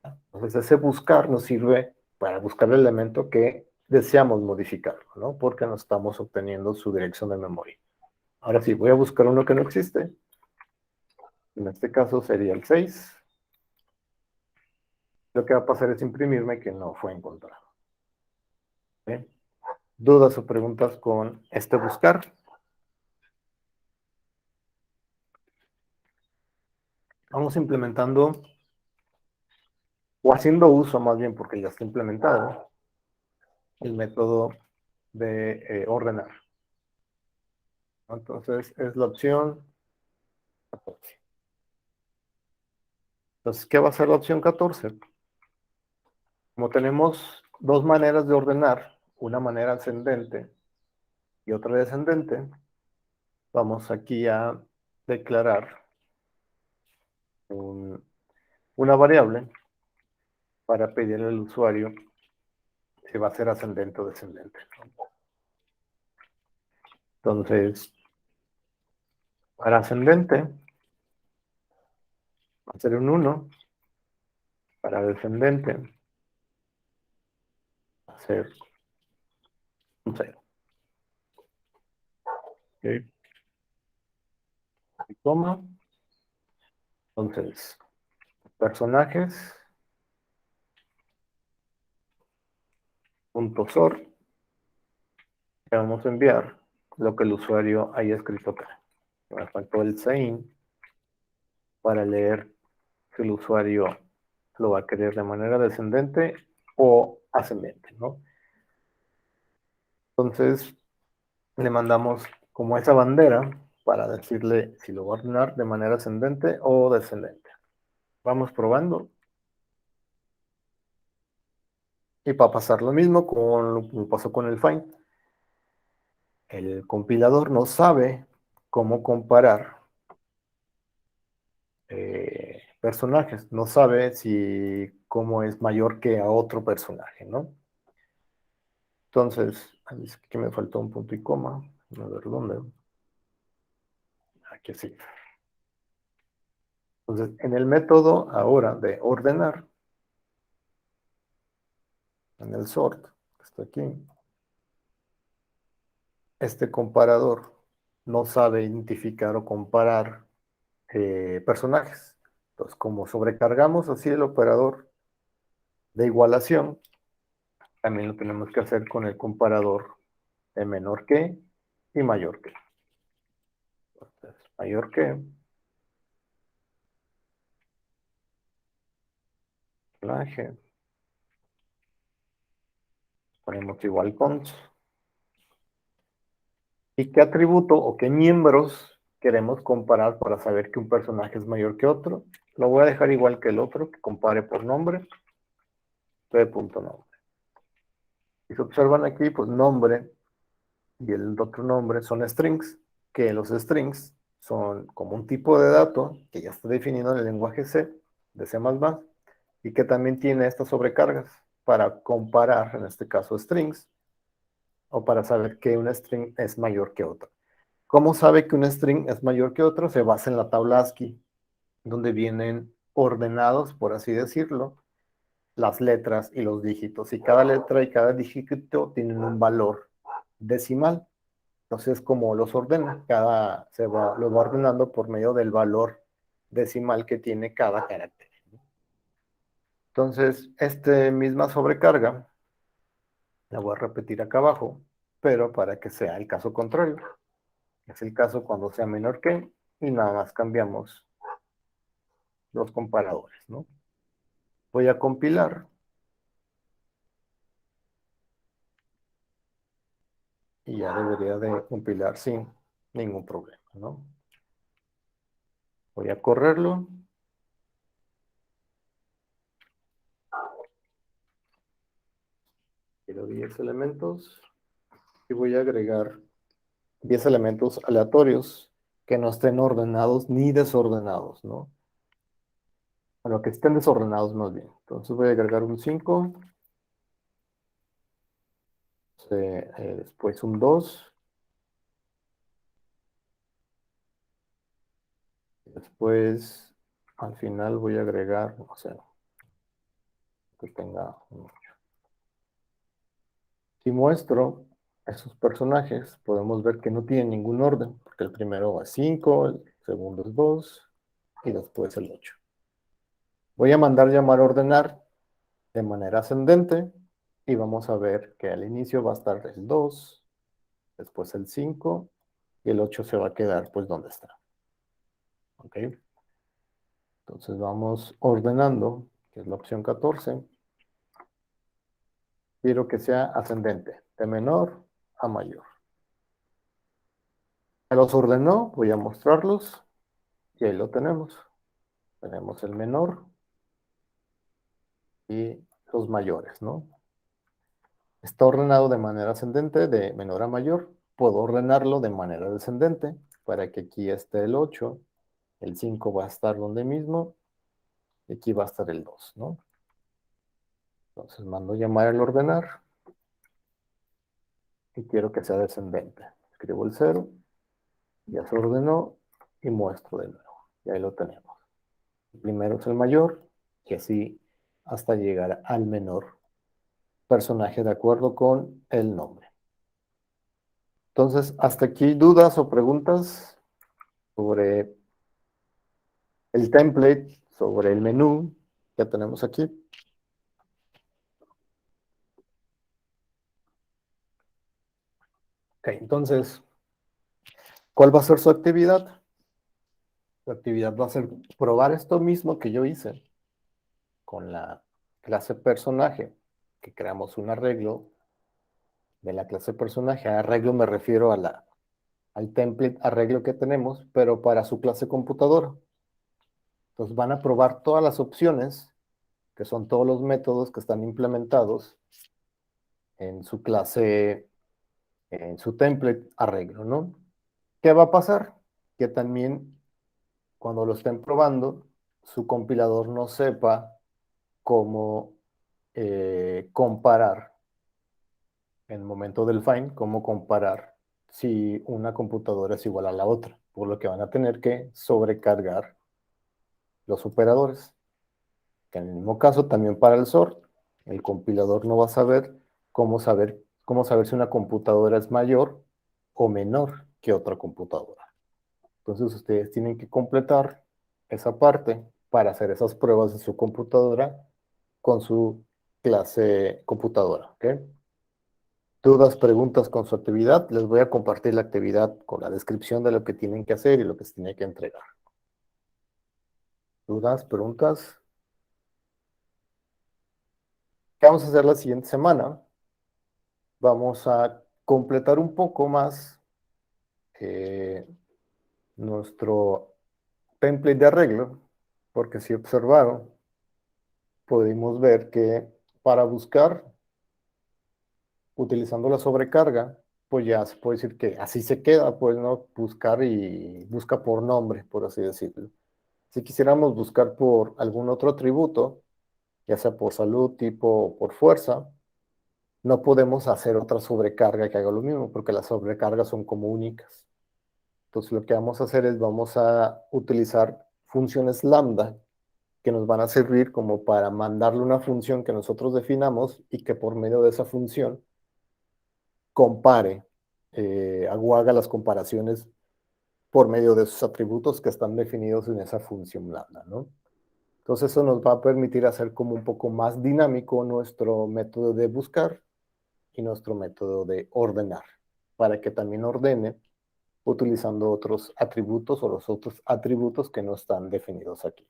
Entonces, ese buscar nos sirve para buscar el elemento que deseamos modificarlo, ¿no? Porque no estamos obteniendo su dirección de memoria. Ahora sí, voy a buscar uno que no existe. En este caso sería el 6. Lo que va a pasar es imprimirme que no fue encontrado. ¿Okay? ¿Dudas o preguntas con este buscar? Vamos implementando, o haciendo uso más bien porque ya está implementado, el método de ordenar. Entonces es la opción 14. Entonces, ¿qué va a ser la opción 14? Como tenemos dos maneras de ordenar, una manera ascendente y otra descendente, vamos aquí a declarar una variable para pedirle al usuario si va a ser ascendente o descendente. Entonces, para ascendente va a ser un 1, para descendente va a ser un 0. ¿Okay? Y coma. Entonces, personajes, punto sort, le vamos a enviar lo que el usuario haya escrito acá. Me faltó el sein para leer si el usuario lo va a querer de manera descendente o ascendente, ¿no? Entonces, le mandamos como esa bandera para decirle si lo va a ordenar de manera ascendente o descendente. Vamos probando. Y para pasar lo mismo con lo que pasó con el find. El compilador no sabe cómo comparar personajes, no sabe si cómo es mayor que a otro personaje, ¿no? Entonces, aquí me faltó un punto y coma, a ver dónde. Aquí sí. Entonces, en el método ahora de ordenar, en el sort, que está aquí, este comparador no sabe identificar o comparar personajes. Entonces, como sobrecargamos así el operador de igualación, también lo tenemos que hacer con el comparador de menor que y mayor que. Entonces, mayor que, personaje, ponemos igual cons, y qué atributo o qué miembros queremos comparar para saber que un personaje es mayor que otro. Lo voy a dejar igual que el otro, que compare por nombre, p.nombre. Y se observan aquí, pues nombre y el otro nombre son strings, que los strings son como un tipo de dato que ya está definido en el lenguaje C, de C++, y que también tiene estas sobrecargas para comparar, en este caso, strings, o para saber que un string es mayor que otro. ¿Cómo sabe que un string es mayor que otro? Se basa en la tabla ASCII, donde vienen ordenados, por así decirlo, las letras y los dígitos. Y cada letra y cada dígito tienen un valor decimal. Entonces, como los ordena, lo va ordenando por medio del valor decimal que tiene cada carácter. Entonces, esta misma sobrecarga la voy a repetir acá abajo, pero para que sea el caso contrario. Es el caso cuando sea menor que, y nada más cambiamos los comparadores, ¿no? Voy a compilar y ya debería de compilar sin ningún problema, ¿no? Voy a correrlo. Quiero 10 elementos y voy a agregar 10 elementos aleatorios que no estén ordenados ni desordenados, ¿no? Bueno, que estén desordenados más bien. Entonces voy a agregar un 5, después un 2, después al final voy a agregar, o sea, que tenga un 8. Si muestro esos personajes, podemos ver que no tienen ningún orden, porque el primero es 5, el segundo es 2 y después el 8. Voy a mandar llamar ordenar de manera ascendente y vamos a ver que al inicio va a estar el 2, después el 5 y el 8 se va a quedar pues donde está. ¿Ok? Entonces vamos ordenando, que es la opción 14. Quiero que sea ascendente, de menor a mayor. Me los ordenó, voy a mostrarlos y ahí lo tenemos. Tenemos el menor y los mayores, ¿no? Está ordenado de manera ascendente, de menor a mayor. Puedo ordenarlo de manera descendente para que aquí esté el 8, el 5 va a estar donde mismo y aquí va a estar el 2, ¿no? Entonces mando llamar el ordenar y quiero que sea descendente. Escribo el 0, ya se ordenó y muestro de nuevo. Y ahí lo tenemos. El primero es el mayor y así hasta llegar al menor personaje de acuerdo con el nombre. Entonces, hasta aquí dudas o preguntas sobre el template, sobre el menú que tenemos aquí. Ok, entonces, ¿cuál va a ser su actividad? Su actividad va a ser probar esto mismo que yo hice con la clase personaje, que creamos un arreglo de la clase personaje. A arreglo me refiero al template arreglo que tenemos, pero para su clase computadora. Entonces van a probar todas las opciones, que son todos los métodos que están implementados en su clase, en su template arreglo, ¿no? ¿Qué va a pasar? Que también cuando lo estén probando, su compilador no sepa cómo comparar en el momento del find, cómo comparar si una computadora es igual a la otra, por lo que van a tener que sobrecargar los operadores. Que en el mismo caso también para el sort, el compilador no va a saber si una computadora es mayor o menor que otra computadora. Entonces ustedes tienen que completar esa parte para hacer esas pruebas de su computadora con su clase computadora, ¿ok? Dudas, preguntas con su actividad, les voy a compartir la actividad con la descripción de lo que tienen que hacer y lo que se tiene que entregar. Dudas, preguntas. ¿Qué vamos a hacer la siguiente semana? Vamos a completar un poco más nuestro template de arreglo, porque si observaron, pudimos ver que para buscar, utilizando la sobrecarga, pues ya se puede decir que así se queda, pues no buscar y busca por nombre, por así decirlo. Si quisiéramos buscar por algún otro atributo, ya sea por salud, tipo o por fuerza, no podemos hacer otra sobrecarga que haga lo mismo, porque las sobrecargas son como únicas. Entonces lo que vamos a hacer es vamos a utilizar funciones lambda que nos van a servir como para mandarle una función que nosotros definamos y que por medio de esa función compare o haga las comparaciones por medio de esos atributos que están definidos en esa función lambda, ¿no? Entonces eso nos va a permitir hacer como un poco más dinámico nuestro método de buscar y nuestro método de ordenar, para que también ordene utilizando otros atributos o los otros atributos que no están definidos aquí.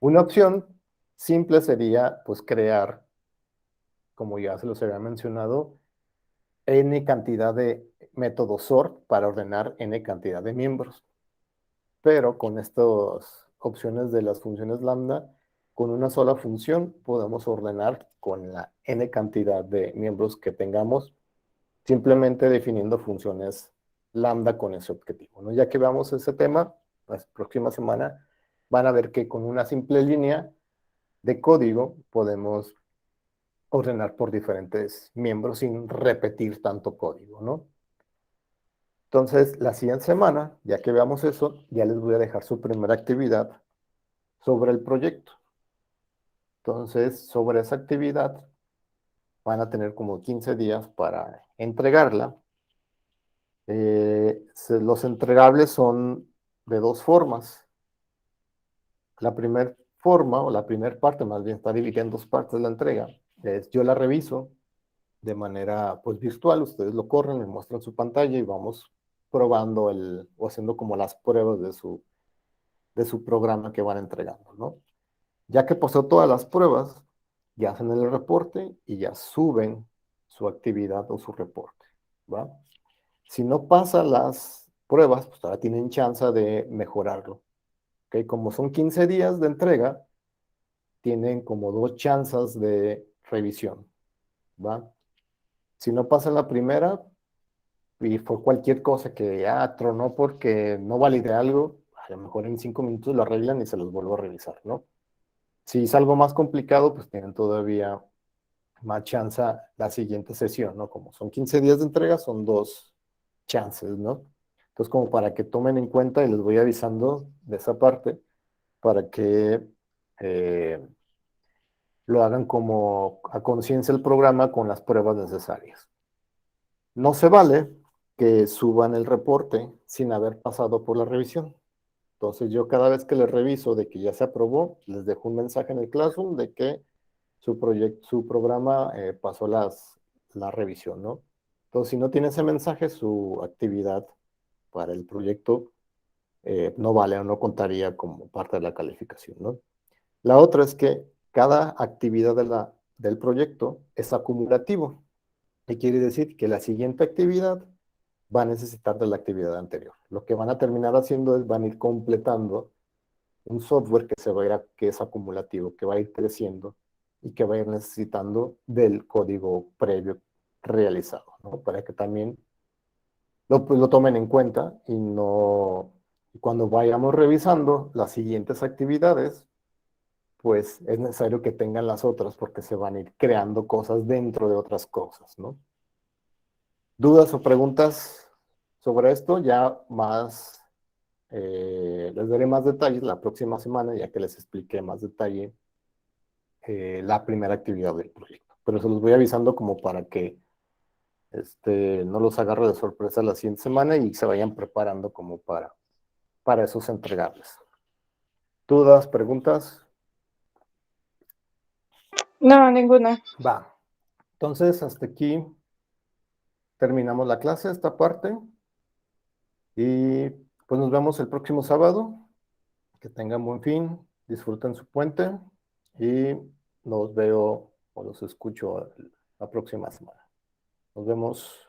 Una opción simple sería pues crear, como ya se los había mencionado, n cantidad de métodos sort para ordenar n cantidad de miembros. Pero con estas opciones de las funciones lambda, con una sola función podemos ordenar con la n cantidad de miembros que tengamos, simplemente definiendo funciones lambda con ese objetivo, ¿no? Ya que veamos ese tema, la próxima semana van a ver que con una simple línea de código podemos ordenar por diferentes miembros sin repetir tanto código, ¿no? Entonces, la siguiente semana, ya que veamos eso, ya les voy a dejar su primera actividad sobre el proyecto. Entonces, sobre esa actividad, van a tener como 15 días para entregarla. Los entregables son de dos formas. La primera forma, o la primera parte, más bien está dividida en dos partes la entrega. Es yo la reviso de manera pues virtual, ustedes lo corren, me muestran su pantalla y vamos probando o haciendo como las pruebas de su programa que van entregando, ¿no? Ya que pasó todas las pruebas, ya hacen el reporte y ya suben su actividad o su reporte, ¿va? Si no pasan las pruebas, pues ahora tienen chance de mejorarlo, ¿ok? Como son 15 días de entrega, tienen como dos chances de revisión, ¿va? Si no pasan la primera y fue cualquier cosa que ya tronó porque no validé algo, a lo mejor en 5 minutos lo arreglan y se los vuelvo a revisar, ¿no? Si es algo más complicado, pues tienen todavía más chance la siguiente sesión, ¿no? Como son 15 días de entrega, son dos chances, ¿no? Entonces, como para que tomen en cuenta y les voy avisando de esa parte, para que lo hagan como a conciencia el programa con las pruebas necesarias. No se vale que suban el reporte sin haber pasado por la revisión. Entonces, yo cada vez que les reviso de que ya se aprobó, les dejo un mensaje en el Classroom de que su programa pasó la revisión, ¿no? Entonces, si no tiene ese mensaje, su actividad para el proyecto no vale o no contaría como parte de la calificación, ¿no? La otra es que cada actividad del proyecto es acumulativo. Y quiere decir que la siguiente actividad va a necesitar de la actividad anterior. Lo que van a terminar haciendo es van a ir completando un software que que es acumulativo, que va a ir creciendo y que va a ir necesitando del código previo realizado, ¿no? Para que también lo tomen en cuenta y no, cuando vayamos revisando las siguientes actividades, pues es necesario que tengan las otras porque se van a ir creando cosas dentro de otras cosas, ¿no? ¿Dudas o preguntas sobre esto? Ya más, les daré más detalles la próxima semana, ya que les expliqué más detalle la primera actividad del proyecto. Pero se los voy avisando como para que no los agarre de sorpresa la siguiente semana y se vayan preparando como para esos entregables. ¿Dudas, preguntas? No, ninguna. Va. Entonces, hasta aquí terminamos la clase, esta parte. Y pues nos vemos el próximo sábado. Que tengan buen fin, disfruten su puente y los veo o los escucho la próxima semana. Nos vemos.